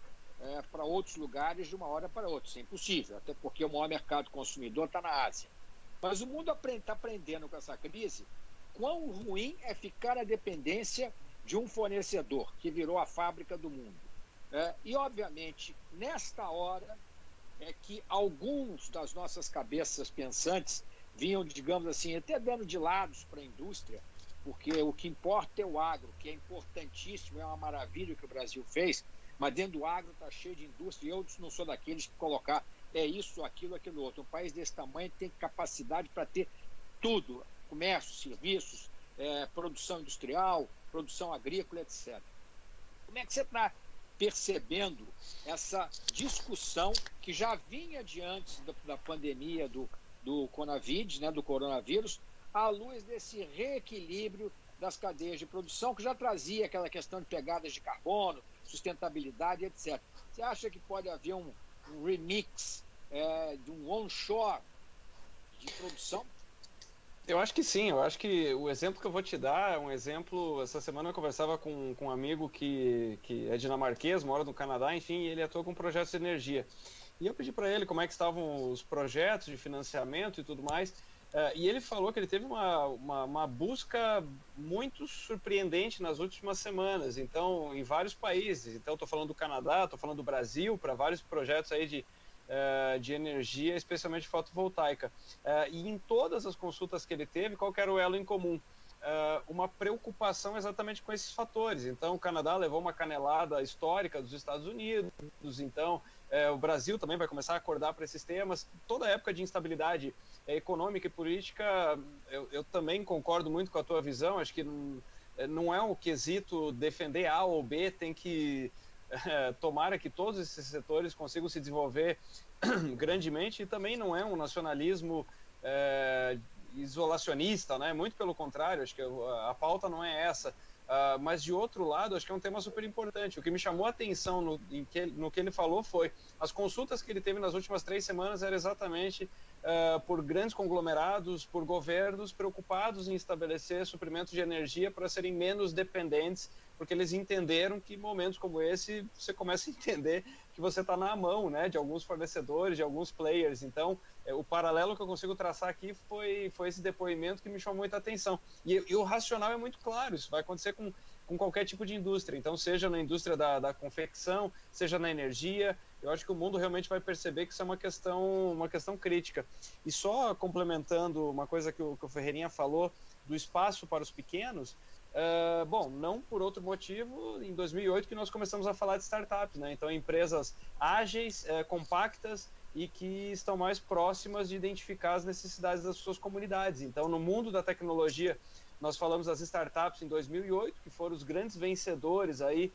para outros lugares de uma hora para outra. Isso é impossível, até porque o maior mercado consumidor está na Ásia. Mas o mundo está aprendendo com essa crise quão ruim é ficar à dependência de um fornecedor que virou a fábrica do mundo. E, obviamente, nesta hora é que alguns das nossas cabeças pensantes vinham, digamos assim, até dando de lados para a indústria, porque o que importa é o agro, que é importantíssimo, é uma maravilha o que o Brasil fez, mas dentro do agro está cheio de indústria, e eu não sou daqueles que colocar isso, aquilo, aquilo outro. Um país desse tamanho tem capacidade para ter tudo, comércio, serviços, produção industrial, produção agrícola, etc. Como é que você está percebendo essa discussão que já vinha de antes da pandemia do Conavid, né, do coronavírus, à luz desse reequilíbrio das cadeias de produção, que já trazia aquela questão de pegadas de carbono, sustentabilidade, etc. Você acha que pode haver um remix de um onshore de produção? Eu acho que sim, eu acho que o exemplo que eu vou te dar é um exemplo. Essa semana eu conversava com um amigo que é dinamarquês, mora no Canadá, enfim, e ele atua com projetos de energia. E eu pedi para ele como é que estavam os projetos de financiamento e tudo mais, e ele falou que ele teve uma busca muito surpreendente nas últimas semanas, então, em vários países. Então, estou falando do Canadá, estou falando do Brasil, para vários projetos aí de energia, especialmente fotovoltaica. E em todas as consultas que ele teve, qual que era o elo em comum? Uma preocupação exatamente com esses fatores. Então, o Canadá levou uma canelada histórica dos Estados Unidos, então o Brasil também vai começar a acordar para esses temas. Toda época de instabilidade econômica e política, eu também concordo muito com a tua visão. Acho que não é um quesito defender A ou B, tem que tomara que todos esses setores consigam se desenvolver grandemente, e também não é um nacionalismo isolacionista, né? Muito pelo contrário, acho que a pauta não é essa. Mas, de outro lado, acho que é um tema super importante. O que me chamou a atenção no que ele falou foi as consultas que ele teve nas últimas 3 semanas eram exatamente por grandes conglomerados, por governos preocupados em estabelecer suprimentos de energia para serem menos dependentes, porque eles entenderam que em momentos como esse você começa a entender que você está na mão, né, de alguns fornecedores, de alguns players. Então, o paralelo que eu consigo traçar aqui foi esse depoimento que me chamou muita atenção. E o racional é muito claro, isso vai acontecer com qualquer tipo de indústria. Então, seja na indústria da confecção, seja na energia, eu acho que o mundo realmente vai perceber que isso é uma questão crítica. E só complementando uma coisa que o Ferreirinha falou do espaço para os pequenos, bom, não por outro motivo, em 2008 que nós começamos a falar de startups, né? Então, empresas ágeis, compactas e que estão mais próximas de identificar as necessidades das suas comunidades. Então, no mundo da tecnologia, nós falamos das startups em 2008, que foram os grandes vencedores aí,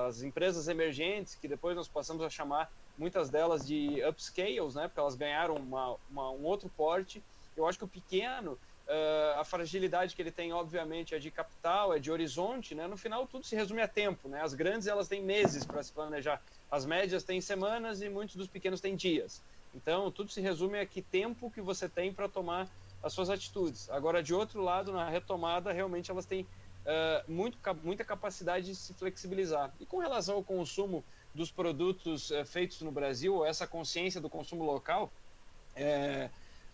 as empresas emergentes, que depois nós passamos a chamar muitas delas de upscales, né? Porque elas ganharam um outro porte. Eu acho que o pequeno, a fragilidade que ele tem, obviamente, é de capital, é de horizonte, né? No final, tudo se resume a tempo, né? As grandes, elas têm meses para se planejar. As médias têm semanas e muitos dos pequenos têm dias. Então, tudo se resume a que tempo que você tem para tomar as suas atitudes. Agora, de outro lado, na retomada, realmente elas têm muita capacidade de se flexibilizar. E com relação ao consumo dos produtos feitos no Brasil, essa consciência do consumo local,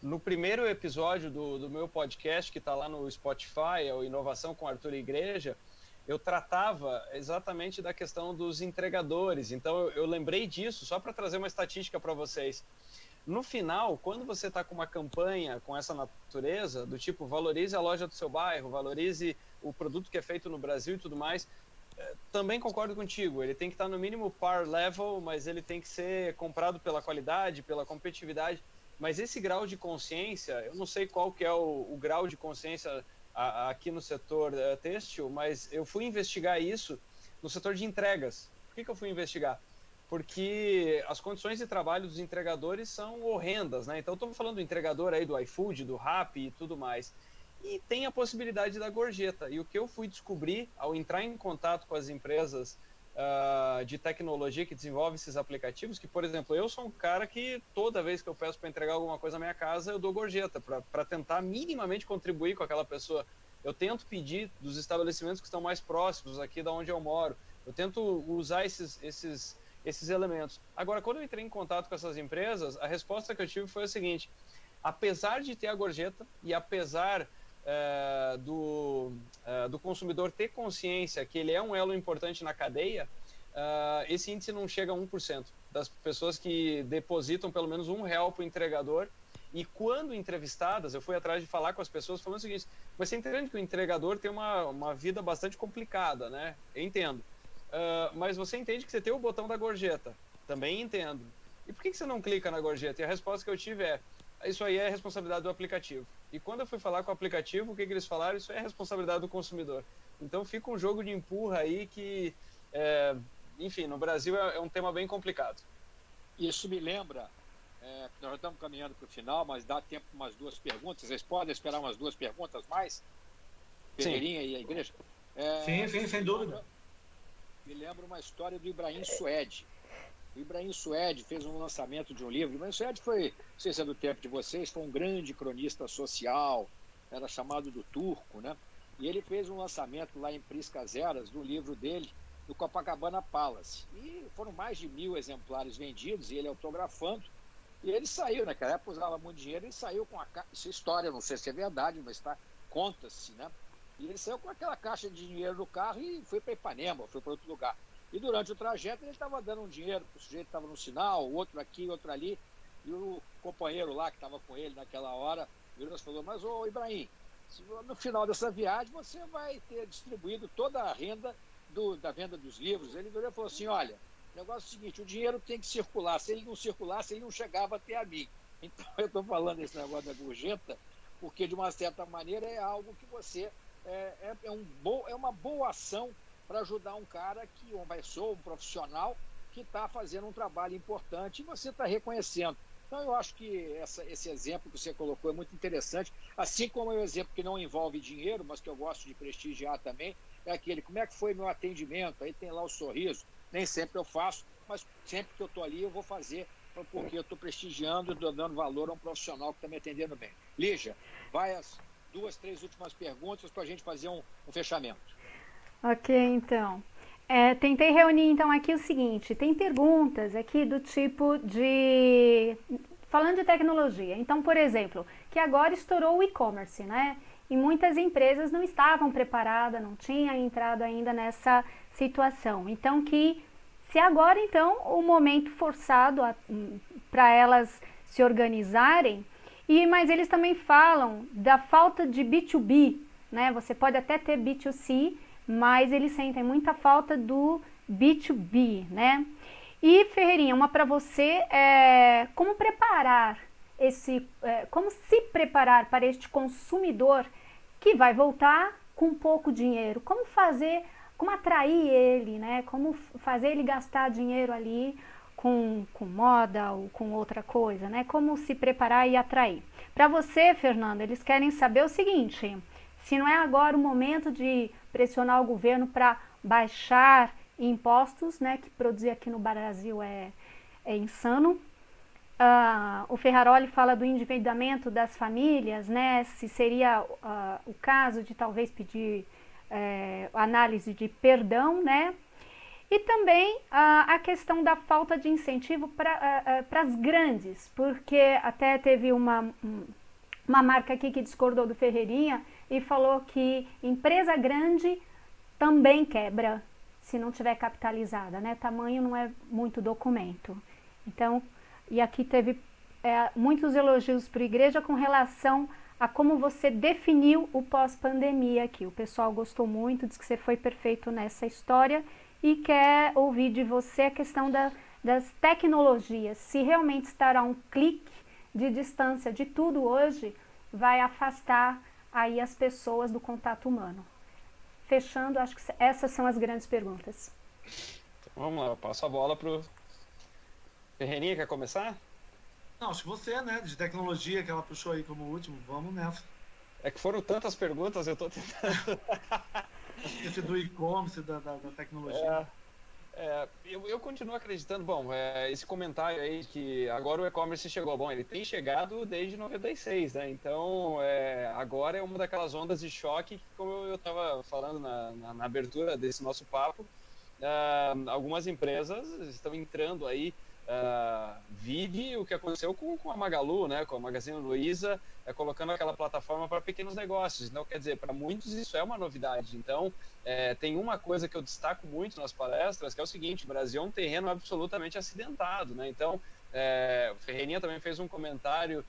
no primeiro episódio do meu podcast, que está lá no Spotify, o Inovação com Arthur Igreja, eu tratava exatamente da questão dos entregadores. Então, eu lembrei disso, só para trazer uma estatística para vocês. No final, quando você está com uma campanha com essa natureza, do tipo, valorize a loja do seu bairro, valorize o produto que é feito no Brasil e tudo mais, também concordo contigo, ele tem que estar no mínimo par level, mas ele tem que ser comprado pela qualidade, pela competitividade. Mas esse grau de consciência, eu não sei qual que é o grau de consciência aqui no setor têxtil, mas eu fui investigar isso no setor de entregas. Por que eu fui investigar? Porque as condições de trabalho dos entregadores são horrendas, né? Então, estou falando do entregador aí do iFood, do Rappi e tudo mais. E tem a possibilidade da gorjeta. E o que eu fui descobrir ao entrar em contato com as empresas de tecnologia que desenvolvem esses aplicativos, que, por exemplo, eu sou um cara que toda vez que eu peço para entregar alguma coisa na minha casa, eu dou gorjeta, para tentar minimamente contribuir com aquela pessoa. Eu tento pedir dos estabelecimentos que estão mais próximos aqui da onde eu moro. Eu tento usar esses elementos. Agora, quando eu entrei em contato com essas empresas, a resposta que eu tive foi a seguinte: apesar de ter a gorjeta e apesar do consumidor ter consciência que ele é um elo importante na cadeia, esse índice não chega a 1% das pessoas que depositam pelo menos R$1 para o entregador. E quando entrevistadas, eu fui atrás de falar com as pessoas falando o seguinte: mas você entende que o entregador tem uma vida bastante complicada, né? Eu entendo. Mas você entende que você tem o botão da gorjeta? Também entendo. E por que você não clica na gorjeta? E a resposta que eu tive isso aí é responsabilidade do aplicativo. E quando eu fui falar com o aplicativo, o que eles falaram? Isso é responsabilidade do consumidor. Então fica um jogo de empurra aí que, enfim, no Brasil é um tema bem complicado. Isso me lembra, nós já estamos caminhando para o final, mas dá tempo para umas 2 perguntas. Vocês podem esperar umas 2 perguntas mais? Ferreirinha e a igreja? Sim, sem dúvida. Me lembra uma história do Ibrahim Suede. O Ibrahim Suede fez um lançamento de um livro. O Ibrahim Suede foi, não sei se é do tempo de vocês, foi um grande cronista social, era chamado do Turco, né? E ele fez um lançamento lá em Priscas Eras do livro dele, do Copacabana Palace. E foram mais de 1000 exemplares vendidos, e ele autografando. E ele saiu, naquela época usava muito dinheiro, ele saiu com essa história, não sei se é verdade, mas conta-se, né? E ele saiu com aquela caixa de dinheiro no carro e foi para Ipanema, foi para outro lugar. E durante o trajeto ele estava dando um dinheiro para o sujeito que estava no sinal, outro aqui, outro ali. E o companheiro lá que estava com ele naquela hora virou e falou: mas ô Ibrahim, no final dessa viagem você vai ter distribuído toda a renda da venda dos livros. Ele virou e falou assim: olha, o negócio é o seguinte, o dinheiro tem que circular, se ele não circulasse, ele não chegava até a mim. Então eu estou falando esse negócio da gorjeta, porque de uma certa maneira é algo que você é uma boa ação para ajudar um cara que uma pessoa, um profissional que está fazendo um trabalho importante e você está reconhecendo. Então eu acho que esse exemplo que você colocou é muito interessante, assim como é um exemplo que não envolve dinheiro, mas que eu gosto de prestigiar também, é aquele: como é que foi meu atendimento? Aí tem lá o sorriso. Nem sempre eu faço, mas sempre que eu estou ali eu vou fazer, porque eu estou prestigiando e dando valor a um profissional que está me atendendo bem. Lígia, vai as 2, 3 últimas perguntas para a gente fazer um fechamento. Ok, então. Tentei reunir então aqui o seguinte: tem perguntas aqui do tipo de... falando de tecnologia. Então, por exemplo, que agora estourou o e-commerce, né? E muitas empresas não estavam preparadas, não tinham entrado ainda nessa situação. Então, que se agora, então, o momento forçado para elas se organizarem, mas eles também falam da falta de B2B, né? Você pode até ter B2C, mas eles sentem muita falta do B2B, né? E, Ferreirinha, uma para você, como como se preparar para este consumidor que vai voltar com pouco dinheiro? Como atrair ele, né? Como fazer ele gastar dinheiro ali com moda ou com outra coisa, né? Como se preparar e atrair. Para você, Fernanda, eles querem saber o seguinte: se não é agora o momento de pressionar o governo para baixar impostos, né? Que produzir aqui no Brasil é insano. O Ferraroli fala do endividamento das famílias, né? Se seria o caso de talvez pedir análise de perdão, né? E também a questão da falta de incentivo para as grandes, porque até teve uma marca aqui que discordou do Ferreirinha e falou que empresa grande também quebra se não tiver capitalizada, né? Tamanho não é muito documento. Então, e aqui teve muitos elogios para a igreja com relação a como você definiu o pós-pandemia aqui. O pessoal gostou muito, diz que você foi perfeito nessa história e quer ouvir de você a questão das tecnologias. Se realmente estar a um clique de distância de tudo hoje, vai afastar aí as pessoas do contato humano. Fechando, acho que essas são as grandes perguntas. Então, vamos lá, eu passo a bola para o Ferreirinha. Quer começar? Não, acho que você, né, de tecnologia, que ela puxou aí como último, vamos nessa. É que foram tantas perguntas, eu estou tentando... Esse do e-commerce, da tecnologia. Eu continuo acreditando, esse comentário aí que agora o e-commerce chegou, ele tem chegado desde 96, né? Então, agora é uma daquelas ondas de choque que, como eu estava falando na abertura desse nosso papo, algumas empresas estão entrando aí. Vide o que aconteceu com a Magalu, né, com a Magazine Luiza, colocando aquela plataforma para pequenos negócios. Então, quer dizer, para muitos isso é uma novidade. Então, tem uma coisa que eu destaco muito nas palestras, que é o seguinte: o Brasil é um terreno absolutamente acidentado, né? Então, o Ferreirinha também fez um comentário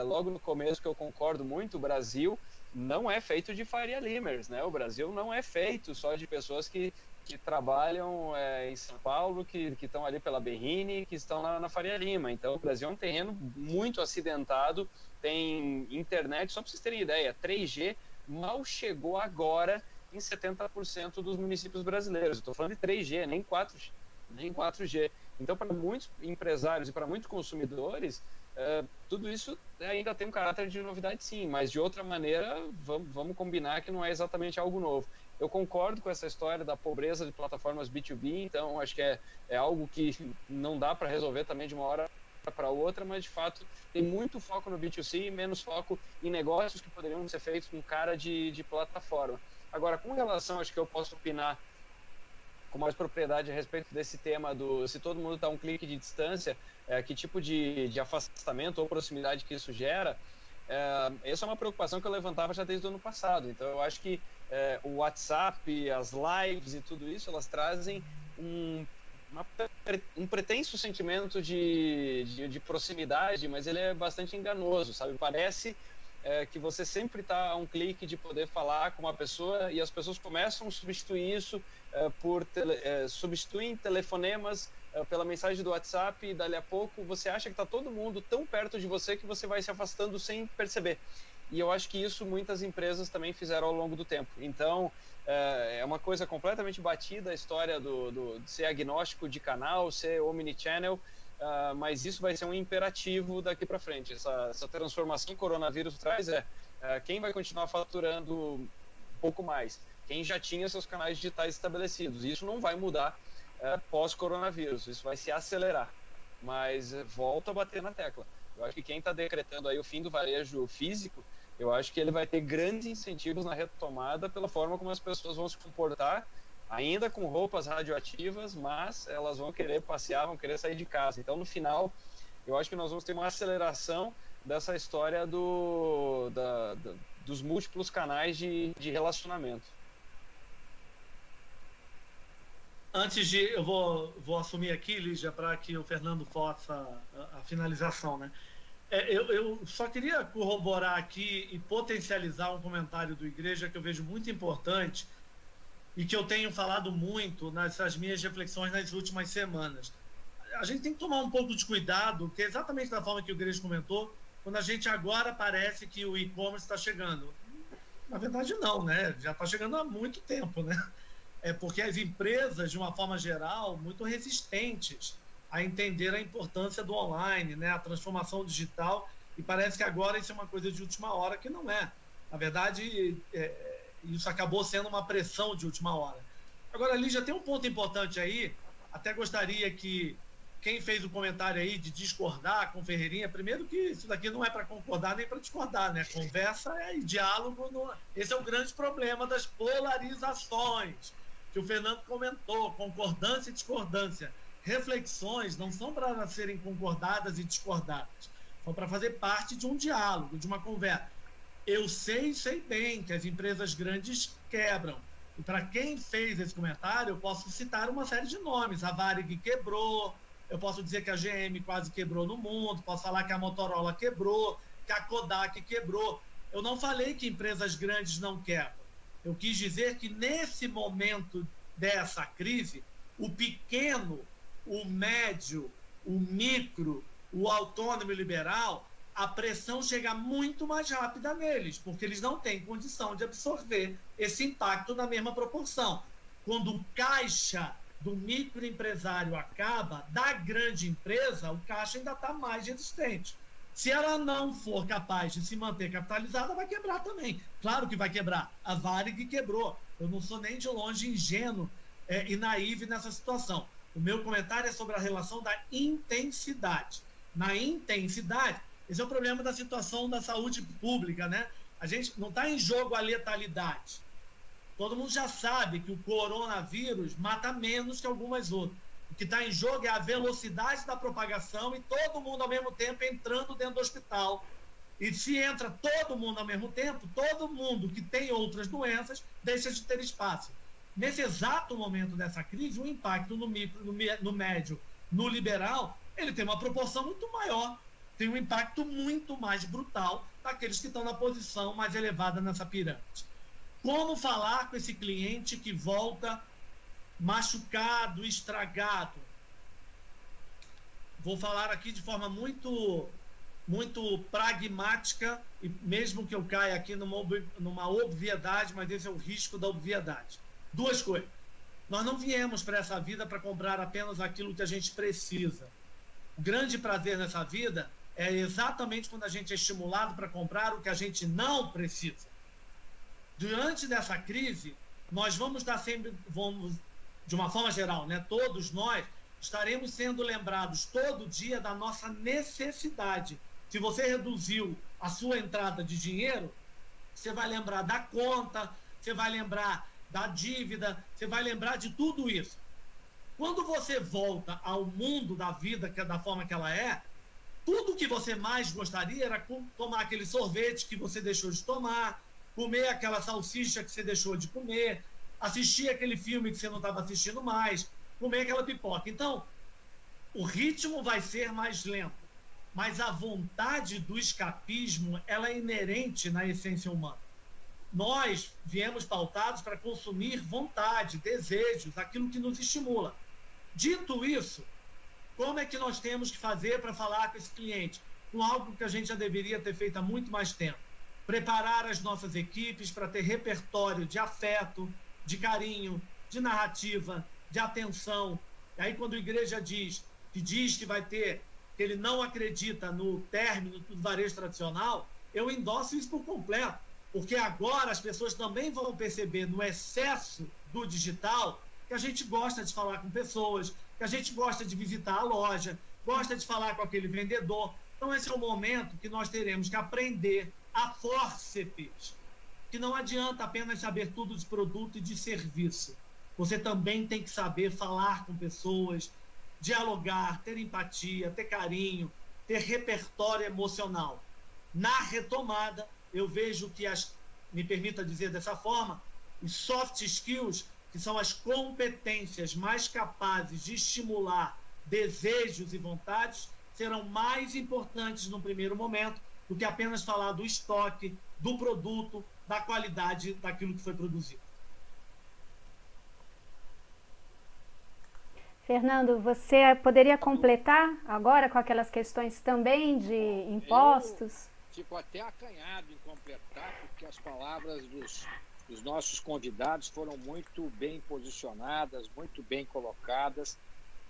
logo no começo que eu concordo muito. O Brasil não é feito de Faria Limers, né? O Brasil não é feito só de pessoas que que trabalham em São Paulo, que estão ali pela Berrini, que estão na Faria Lima. Então, o Brasil é um terreno muito acidentado, tem internet, só para vocês terem ideia, 3G mal chegou agora em 70% dos municípios brasileiros. Estou falando de 3G, nem 4G. Então, para muitos empresários e para muitos consumidores, tudo isso ainda tem um caráter de novidade, sim, mas de outra maneira, vamos combinar que não é exatamente algo novo. Eu concordo com essa história da pobreza de plataformas B2B, então acho que é algo que não dá para resolver também de uma hora para outra, mas de fato tem muito foco no B2C e menos foco em negócios que poderiam ser feitos com cara de plataforma. Agora, com relação, acho que eu posso opinar com mais propriedade a respeito desse tema se todo mundo está a um clique de distância, que tipo de afastamento ou proximidade que isso gera. Essa é uma preocupação que eu levantava já desde o ano passado. Então eu acho que o WhatsApp, as lives e tudo isso, elas trazem um pretenso sentimento de proximidade, mas ele é bastante enganoso, sabe? Parece que você sempre está a um clique de poder falar com uma pessoa, e as pessoas começam a substituir isso substituem telefonemas pela mensagem do WhatsApp, e dali a pouco você acha que está todo mundo tão perto de você que você vai se afastando sem perceber. E eu acho que isso muitas empresas também fizeram ao longo do tempo. Então, é uma coisa completamente batida a história de ser agnóstico de canal, ser omnichannel, mas isso vai ser um imperativo daqui para frente. Essa transformação que o coronavírus traz quem vai continuar faturando um pouco mais? Quem já tinha seus canais digitais estabelecidos. Isso não vai mudar pós-coronavírus, isso vai se acelerar. Mas volto a bater na tecla. Eu acho que quem está decretando aí o fim do varejo físico, eu acho que ele vai ter grandes incentivos na retomada pela forma como as pessoas vão se comportar, ainda com roupas radioativas, mas elas vão querer passear, vão querer sair de casa. Então, no final, eu acho que nós vamos ter uma aceleração dessa história dos múltiplos canais de relacionamento. Eu vou assumir aqui, Lígia, para que o Fernando faça a finalização, né? Eu só queria corroborar aqui e potencializar um comentário do Igreja que eu vejo muito importante e que eu tenho falado muito nessas minhas reflexões nas últimas semanas. A gente tem que tomar um pouco de cuidado, que é exatamente da forma que o Igreja comentou, quando a gente agora parece que o e-commerce está chegando. Na verdade, não, né? Já está chegando há muito tempo, né? Porque as empresas, de uma forma geral, muito resistentes a entender a importância do online, né? A transformação digital, e parece que agora isso é uma coisa de última hora, que não é. Na verdade, isso acabou sendo uma pressão de última hora. Agora, Lígia, tem um ponto importante aí, até gostaria que quem fez o comentário aí de discordar com o Ferreirinha, primeiro que isso daqui não é para concordar nem para discordar, né? Conversa e diálogo, esse é o grande problema das polarizações, que o Fernando comentou, concordância e discordância. Reflexões não são para serem concordadas e discordadas, são para fazer parte de um diálogo, de uma conversa. Eu sei bem que as empresas grandes quebram. E para quem fez esse comentário, eu posso citar uma série de nomes. A Varig quebrou, eu posso dizer que a GM quase quebrou no mundo, posso falar que a Motorola quebrou, que a Kodak quebrou. Eu não falei que empresas grandes não quebram. Eu quis dizer que nesse momento dessa crise, o pequeno, o médio, o micro, o autônomo e liberal, a pressão chega muito mais rápida neles, porque eles não têm condição de absorver esse impacto na mesma proporção. Quando o caixa do microempresário acaba, da grande empresa, o caixa ainda está mais resistente. Se ela não for capaz de se manter capitalizada, vai quebrar também. Claro que vai quebrar. A Varig quebrou. Eu não sou nem de longe ingênuo e naive nessa situação. O meu comentário é sobre a relação da intensidade. Na intensidade, esse é o problema da situação da saúde pública, né? A gente não está em jogo a letalidade. Todo mundo já sabe que o coronavírus mata menos que algumas outras. O que está em jogo é a velocidade da propagação e todo mundo ao mesmo tempo entrando dentro do hospital. E se entra todo mundo ao mesmo tempo, todo mundo que tem outras doenças deixa de ter espaço. Nesse exato momento dessa crise, o impacto no micro, no médio, no liberal, ele tem uma proporção muito maior, tem um impacto muito mais brutal daqueles que estão na posição mais elevada nessa pirâmide. Como falar com esse cliente que volta machucado, estragado. Vou falar aqui de forma muito pragmática, e mesmo que eu caia aqui numa obviedade, mas esse é o risco da obviedade. Duas coisas. Nós não viemos para essa vida para comprar apenas aquilo que a gente precisa. O grande prazer nessa vida é exatamente quando a gente é estimulado para comprar o que a gente não precisa. Diante dessa crise, nós vamos estar sempre, de uma forma geral, né, todos nós estaremos sendo lembrados todo dia da nossa necessidade. Se você reduziu a sua entrada de dinheiro, você vai lembrar da conta, você vai lembrar da dívida, você vai lembrar de tudo isso. Quando você volta ao mundo da vida, que é da forma que ela é, tudo que você mais gostaria era tomar aquele sorvete que você deixou de tomar, comer aquela salsicha que você deixou de comer, assistir aquele filme que você não estava assistindo mais, comer aquela pipoca. Então, o ritmo vai ser mais lento, mas a vontade do escapismo, ela é inerente na essência humana. Nós viemos pautados para consumir vontade, desejos, aquilo que nos estimula. Dito isso, como é que nós temos que fazer para falar com esse cliente? Com algo que a gente já deveria ter feito há muito mais tempo. Preparar as nossas equipes para ter repertório de afeto, de carinho, de narrativa, de atenção. E aí, quando a igreja diz que vai ter, que ele não acredita no término do varejo tradicional, eu endosso isso por completo, porque agora as pessoas também vão perceber no excesso do digital que a gente gosta de falar com pessoas, que a gente gosta de visitar a loja, gosta de falar com aquele vendedor. Então esse é o momento que nós teremos que aprender a fórceps, que não adianta apenas saber tudo de produto e de serviço. Você também tem que saber falar com pessoas, dialogar, ter empatia, ter carinho, ter repertório emocional. Na retomada, eu vejo que me permita dizer dessa forma, os soft skills, que são as competências mais capazes de estimular desejos e vontades, serão mais importantes no primeiro momento do que apenas falar do estoque, do produto, da qualidade daquilo que foi produzido. Fernando, você poderia completar agora com aquelas questões também de impostos? Eu fico até acanhado em completar, porque as palavras dos nossos convidados foram muito bem posicionadas, muito bem colocadas,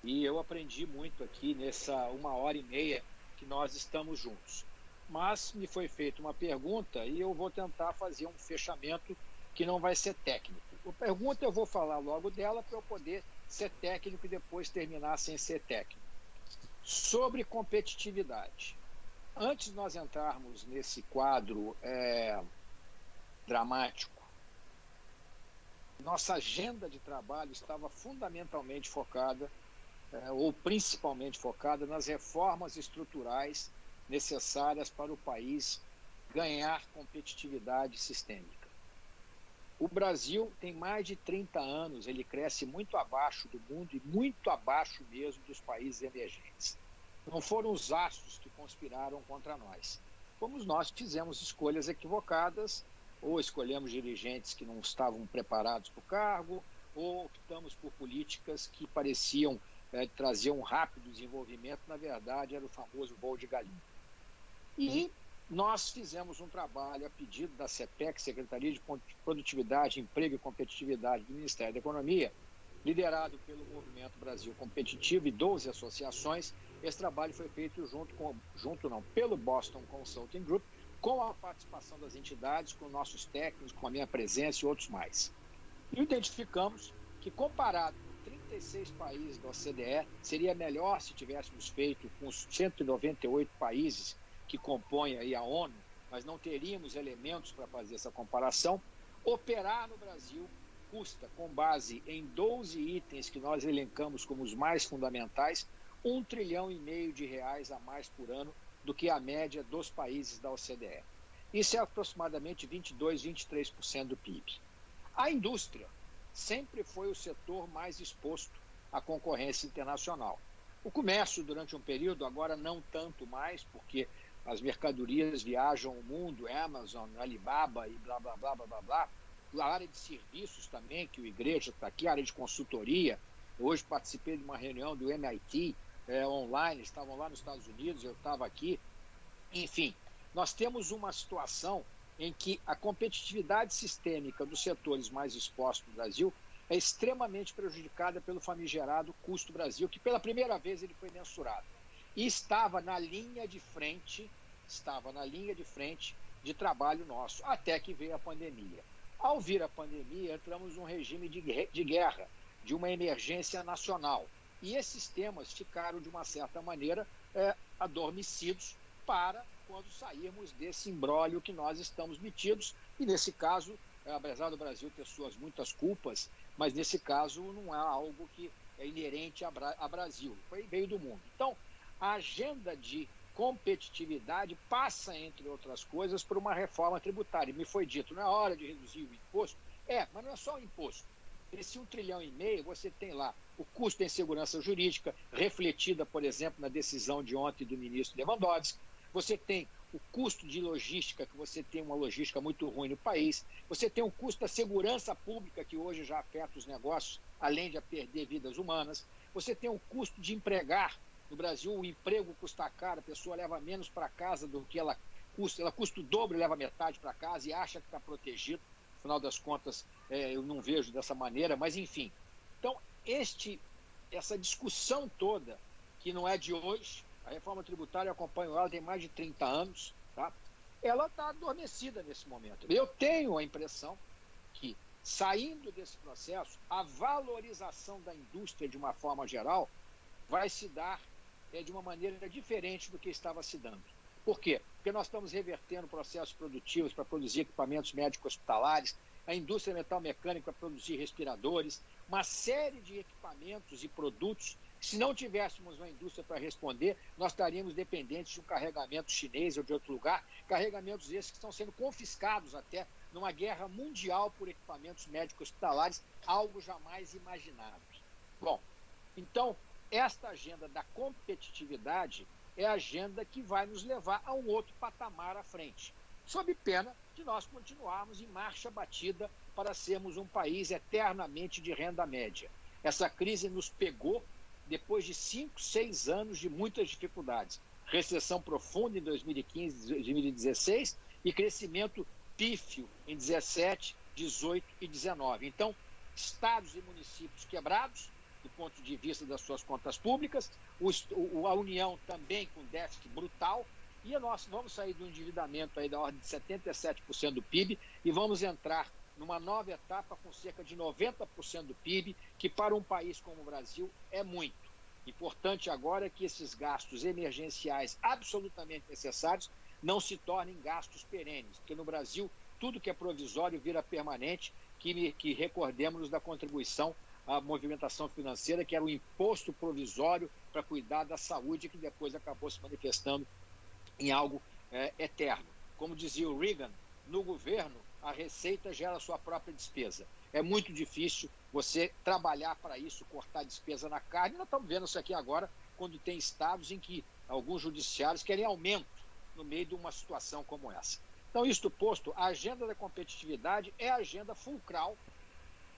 e eu aprendi muito aqui nessa 1h30 que nós estamos juntos. Mas me foi feita uma pergunta e eu vou tentar fazer um fechamento que não vai ser técnico. A pergunta eu vou falar logo dela para eu poder ser técnico e depois terminar sem ser técnico. Sobre competitividade. Antes de nós entrarmos nesse quadro dramático, nossa agenda de trabalho estava fundamentalmente focada, ou principalmente focada, nas reformas estruturais necessárias para o país ganhar competitividade sistêmica. O Brasil tem mais de 30 anos, ele cresce muito abaixo do mundo e muito abaixo mesmo dos países emergentes. Não foram os astros que conspiraram contra nós. Fomos nós que fizemos escolhas equivocadas, ou escolhemos dirigentes que não estavam preparados para o cargo, ou optamos por políticas que pareciam trazer um rápido desenvolvimento, na verdade era o famoso voo de galinha. E nós fizemos um trabalho a pedido da CPEC, Secretaria de Produtividade, Emprego e Competitividade do Ministério da Economia, liderado pelo Movimento Brasil Competitivo e 12 associações. Esse trabalho foi feito pelo Boston Consulting Group, com a participação das entidades, com nossos técnicos, com a minha presença e outros mais. E identificamos que, comparado com 36 países da OCDE, seria melhor se tivéssemos feito com os 198 países que compõem aí a ONU, mas não teríamos elementos para fazer essa comparação. Operar no Brasil custa, com base em 12 itens que nós elencamos como os mais fundamentais, R$ 1,5 trilhão a mais por ano do que a média dos países da OCDE. Isso é aproximadamente 22, 23% do PIB. A indústria sempre foi o setor mais exposto à concorrência internacional. O comércio, durante um período, agora não tanto mais, porque as mercadorias viajam o mundo, Amazon, Alibaba e blá, blá, blá, blá, blá, blá, a área de serviços também, que o Igreja está aqui, a área de consultoria. Hoje participei de uma reunião do MIT online, estavam lá nos Estados Unidos, eu estava aqui. Enfim, nós temos uma situação em que a competitividade sistêmica dos setores mais expostos do Brasil é extremamente prejudicada pelo famigerado custo Brasil, que pela primeira vez ele foi mensurado. E estava na linha de frente de trabalho nosso, até que veio a pandemia. Ao vir a pandemia, entramos num regime de guerra, de uma emergência nacional. E esses temas ficaram, de uma certa maneira, adormecidos para quando sairmos desse imbróglio que nós estamos metidos. E, nesse caso, apesar do Brasil ter suas muitas culpas, mas, nesse caso, não é algo que é inerente a Brasil, veio do mundo. Então, a agenda de competitividade passa, entre outras coisas, por uma reforma tributária. Me foi dito, não é hora de reduzir o imposto? Mas não é só o imposto. Esse 1,5 trilhão, você tem lá o custo da insegurança jurídica, refletida, por exemplo, na decisão de ontem do ministro Lewandowski. Você tem o custo de logística, que você tem uma logística muito ruim no país. Você tem o custo da segurança pública, que hoje já afeta os negócios, além de perder vidas humanas. Você tem o custo de empregar. No Brasil, o emprego custa caro, a pessoa leva menos para casa do que ela custa o dobro e leva metade para casa e acha que está protegido. Afinal das contas, eu não vejo dessa maneira, mas enfim. Então, essa discussão toda, que não é de hoje, a reforma tributária, eu acompanho ela, tem mais de 30 anos, tá? Ela está adormecida nesse momento. Eu tenho a impressão que, saindo desse processo, a valorização da indústria, de uma forma geral, vai se dar de uma maneira diferente do que estava se dando. Por quê? Porque nós estamos revertendo processos produtivos para produzir equipamentos médicos hospitalares, a indústria metal-mecânica para produzir respiradores, uma série de equipamentos e produtos. Se não tivéssemos uma indústria para responder, nós estaríamos dependentes de um carregamento chinês ou de outro lugar, carregamentos esses que estão sendo confiscados até numa guerra mundial por equipamentos médicos hospitalares, algo jamais imaginado. Bom, então, esta agenda da competitividade é a agenda que vai nos levar a um outro patamar à frente, sob pena de nós continuarmos em marcha batida para sermos um país eternamente de renda média. Essa crise nos pegou depois de 5, 6 anos de muitas dificuldades. Recessão profunda em 2015, 2016 e crescimento pífio em 17, 18 e 19. Então, estados e municípios quebrados, do ponto de vista das suas contas públicas, a União também com déficit brutal, e nós vamos sair do endividamento aí da ordem de 77% do PIB e vamos entrar numa nova etapa com cerca de 90% do PIB, que para um país como o Brasil é muito. Importante agora é que esses gastos emergenciais absolutamente necessários não se tornem gastos perenes, porque no Brasil tudo que é provisório vira permanente, que recordemos da contribuição à movimentação financeira, que era o imposto provisório para cuidar da saúde, que depois acabou se manifestando em algo eterno. Como dizia o Reagan, no governo a receita gera a sua própria despesa. É muito difícil você trabalhar para isso, cortar despesa na carne. Nós estamos vendo isso aqui agora, quando tem estados em que alguns judiciários querem aumento no meio de uma situação como essa. Então, isto posto, a agenda da competitividade é a agenda fulcral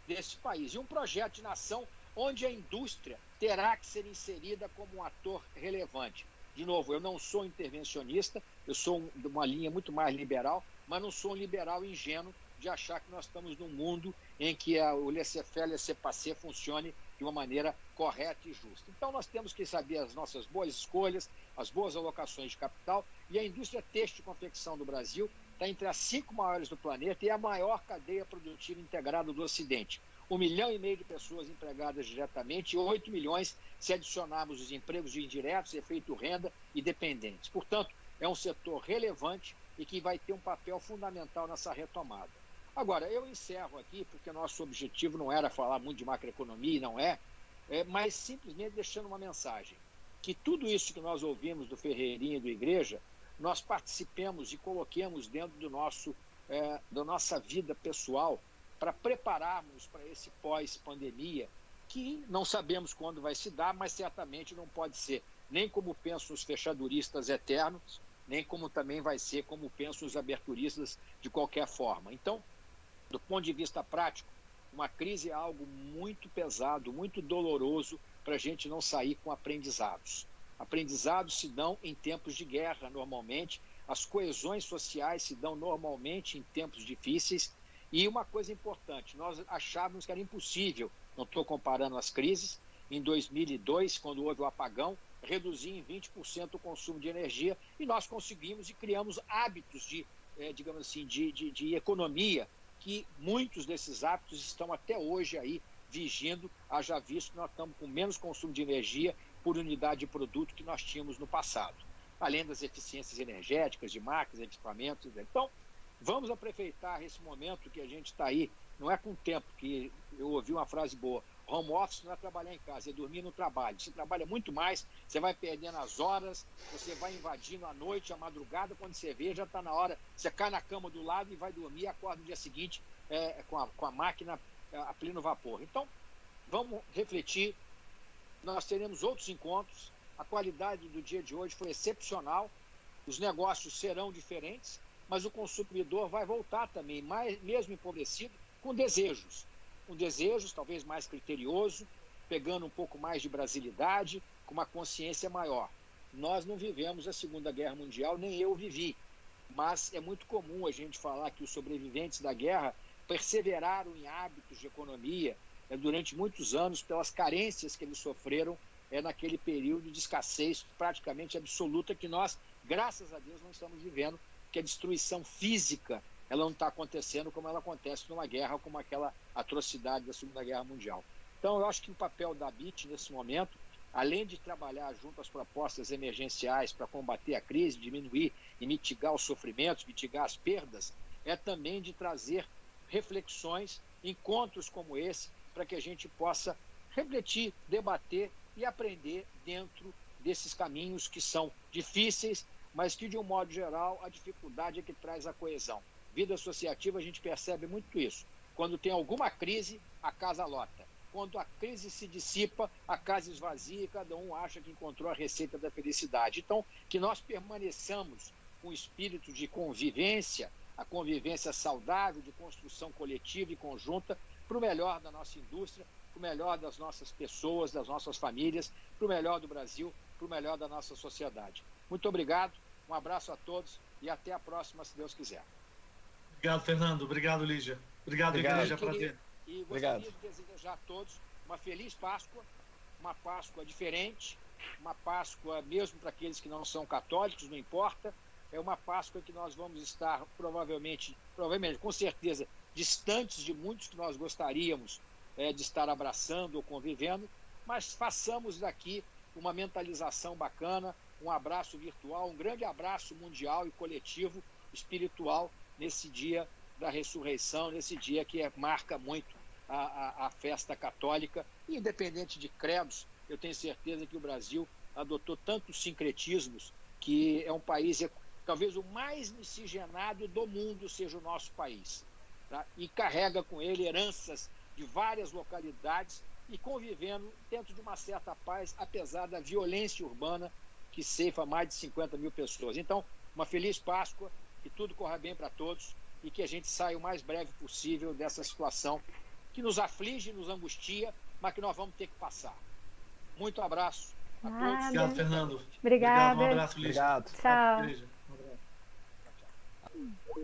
desse país. E um projeto de nação onde a indústria terá que ser inserida como um ator relevante. De novo, eu não sou intervencionista, eu sou de uma linha muito mais liberal, mas não sou um liberal ingênuo de achar que nós estamos num mundo em que o laissez-faire, laissez-passer funcione de uma maneira correta e justa. Então, nós temos que saber as nossas boas escolhas, as boas alocações de capital, e a indústria têxtil e confecção do Brasil está entre as 5 maiores do planeta e a maior cadeia produtiva integrada do Ocidente. 1,5 milhão de pessoas empregadas diretamente e 8 milhões se adicionarmos os empregos indiretos, efeito renda e dependentes. Portanto, é um setor relevante e que vai ter um papel fundamental nessa retomada. Agora, eu encerro aqui, porque nosso objetivo não era falar muito de macroeconomia, não mas simplesmente deixando uma mensagem, que tudo isso que nós ouvimos do Ferreirinha e do Igreja, nós participemos e coloquemos dentro da nossa vida pessoal para prepararmos para esse pós-pandemia, que não sabemos quando vai se dar, mas certamente não pode ser nem como pensam os fechaduristas eternos, nem como também vai ser como pensam os aberturistas de qualquer forma. Então, Do ponto de vista prático, uma crise é algo muito pesado, muito doloroso para a gente não sair com aprendizados. Aprendizados se dão em tempos de guerra, normalmente. As coesões sociais se dão normalmente em tempos difíceis. E uma coisa importante, nós achávamos que era impossível, não estou comparando as crises, em 2002, quando houve o apagão, reduzir em 20% o consumo de energia, e nós conseguimos e criamos hábitos de, digamos assim, de economia, que muitos desses hábitos estão até hoje aí vigindo, haja visto que nós estamos com menos consumo de energia por unidade de produto que nós tínhamos no passado, além das eficiências energéticas de máquinas, equipamentos. Então, vamos aproveitar esse momento que a gente está aí, não é com o tempo, que eu ouvi uma frase boa, home office não é trabalhar em casa, é dormir no trabalho. Você trabalha muito mais, você vai perdendo as horas, você vai invadindo a noite, a madrugada, quando você vê, já está na hora, você cai na cama do lado e vai dormir e acorda no dia seguinte com a máquina a pleno vapor. Então, vamos refletir, nós teremos outros encontros, a qualidade do dia de hoje foi excepcional, os negócios serão diferentes, mas o consumidor vai voltar também, mesmo empobrecido, com desejos talvez mais criterioso, pegando um pouco mais de brasilidade, com uma consciência maior. Nós não vivemos a Segunda Guerra Mundial, nem eu vivi, mas é muito comum a gente falar que os sobreviventes da guerra perseveraram em hábitos de economia durante muitos anos pelas carências que eles sofreram naquele período de escassez praticamente absoluta que nós, graças a Deus, não estamos vivendo, que a destruição física ela não está acontecendo como ela acontece numa guerra como aquela atrocidade da Segunda Guerra Mundial. Então, eu acho que o papel da BIT, nesse momento, além de trabalhar junto às propostas emergenciais para combater a crise, diminuir e mitigar os sofrimentos, mitigar as perdas, é também de trazer reflexões, encontros como esse, para que a gente possa refletir, debater e aprender dentro desses caminhos que são difíceis, mas que, de um modo geral, a dificuldade é que traz a coesão. Vida associativa, a gente percebe muito isso. Quando tem alguma crise, a casa lota. Quando a crise se dissipa, a casa esvazia e cada um acha que encontrou a receita da felicidade. Então, que nós permaneçamos com o espírito de convivência, a convivência saudável, de construção coletiva e conjunta, para o melhor da nossa indústria, para o melhor das nossas pessoas, das nossas famílias, para o melhor do Brasil, para o melhor da nossa sociedade. Muito obrigado, um abraço a todos e até a próxima, se Deus quiser. Obrigado, Fernando. Obrigado, Lígia. Obrigado, igreja. Prazer. E gostaria de desejar a todos uma feliz Páscoa, uma Páscoa diferente, uma Páscoa mesmo para aqueles que não são católicos, não importa, é uma Páscoa que nós vamos estar provavelmente, com certeza, distantes de muitos que nós gostaríamos de estar abraçando ou convivendo, mas façamos daqui uma mentalização bacana, um abraço virtual, um grande abraço mundial e coletivo, espiritual, nesse dia da ressurreição, nesse dia que marca muito a festa católica, e independente de credos, eu tenho certeza que o Brasil adotou tantos sincretismos que é um país, talvez o mais miscigenado do mundo seja o nosso país, tá? E carrega com ele heranças de várias localidades e convivendo dentro de uma certa paz, apesar da violência urbana que ceifa mais de 50 mil pessoas. Então, uma feliz Páscoa, que tudo corra bem para todos e que a gente saia o mais breve possível dessa situação que nos aflige, nos angustia, mas que nós vamos ter que passar. Muito abraço a todos. Obrigado, Fernando. Obrigada. Obrigado, um abraço, Lígia. Obrigado. Tchau. Igreja. Um abraço. Tchau.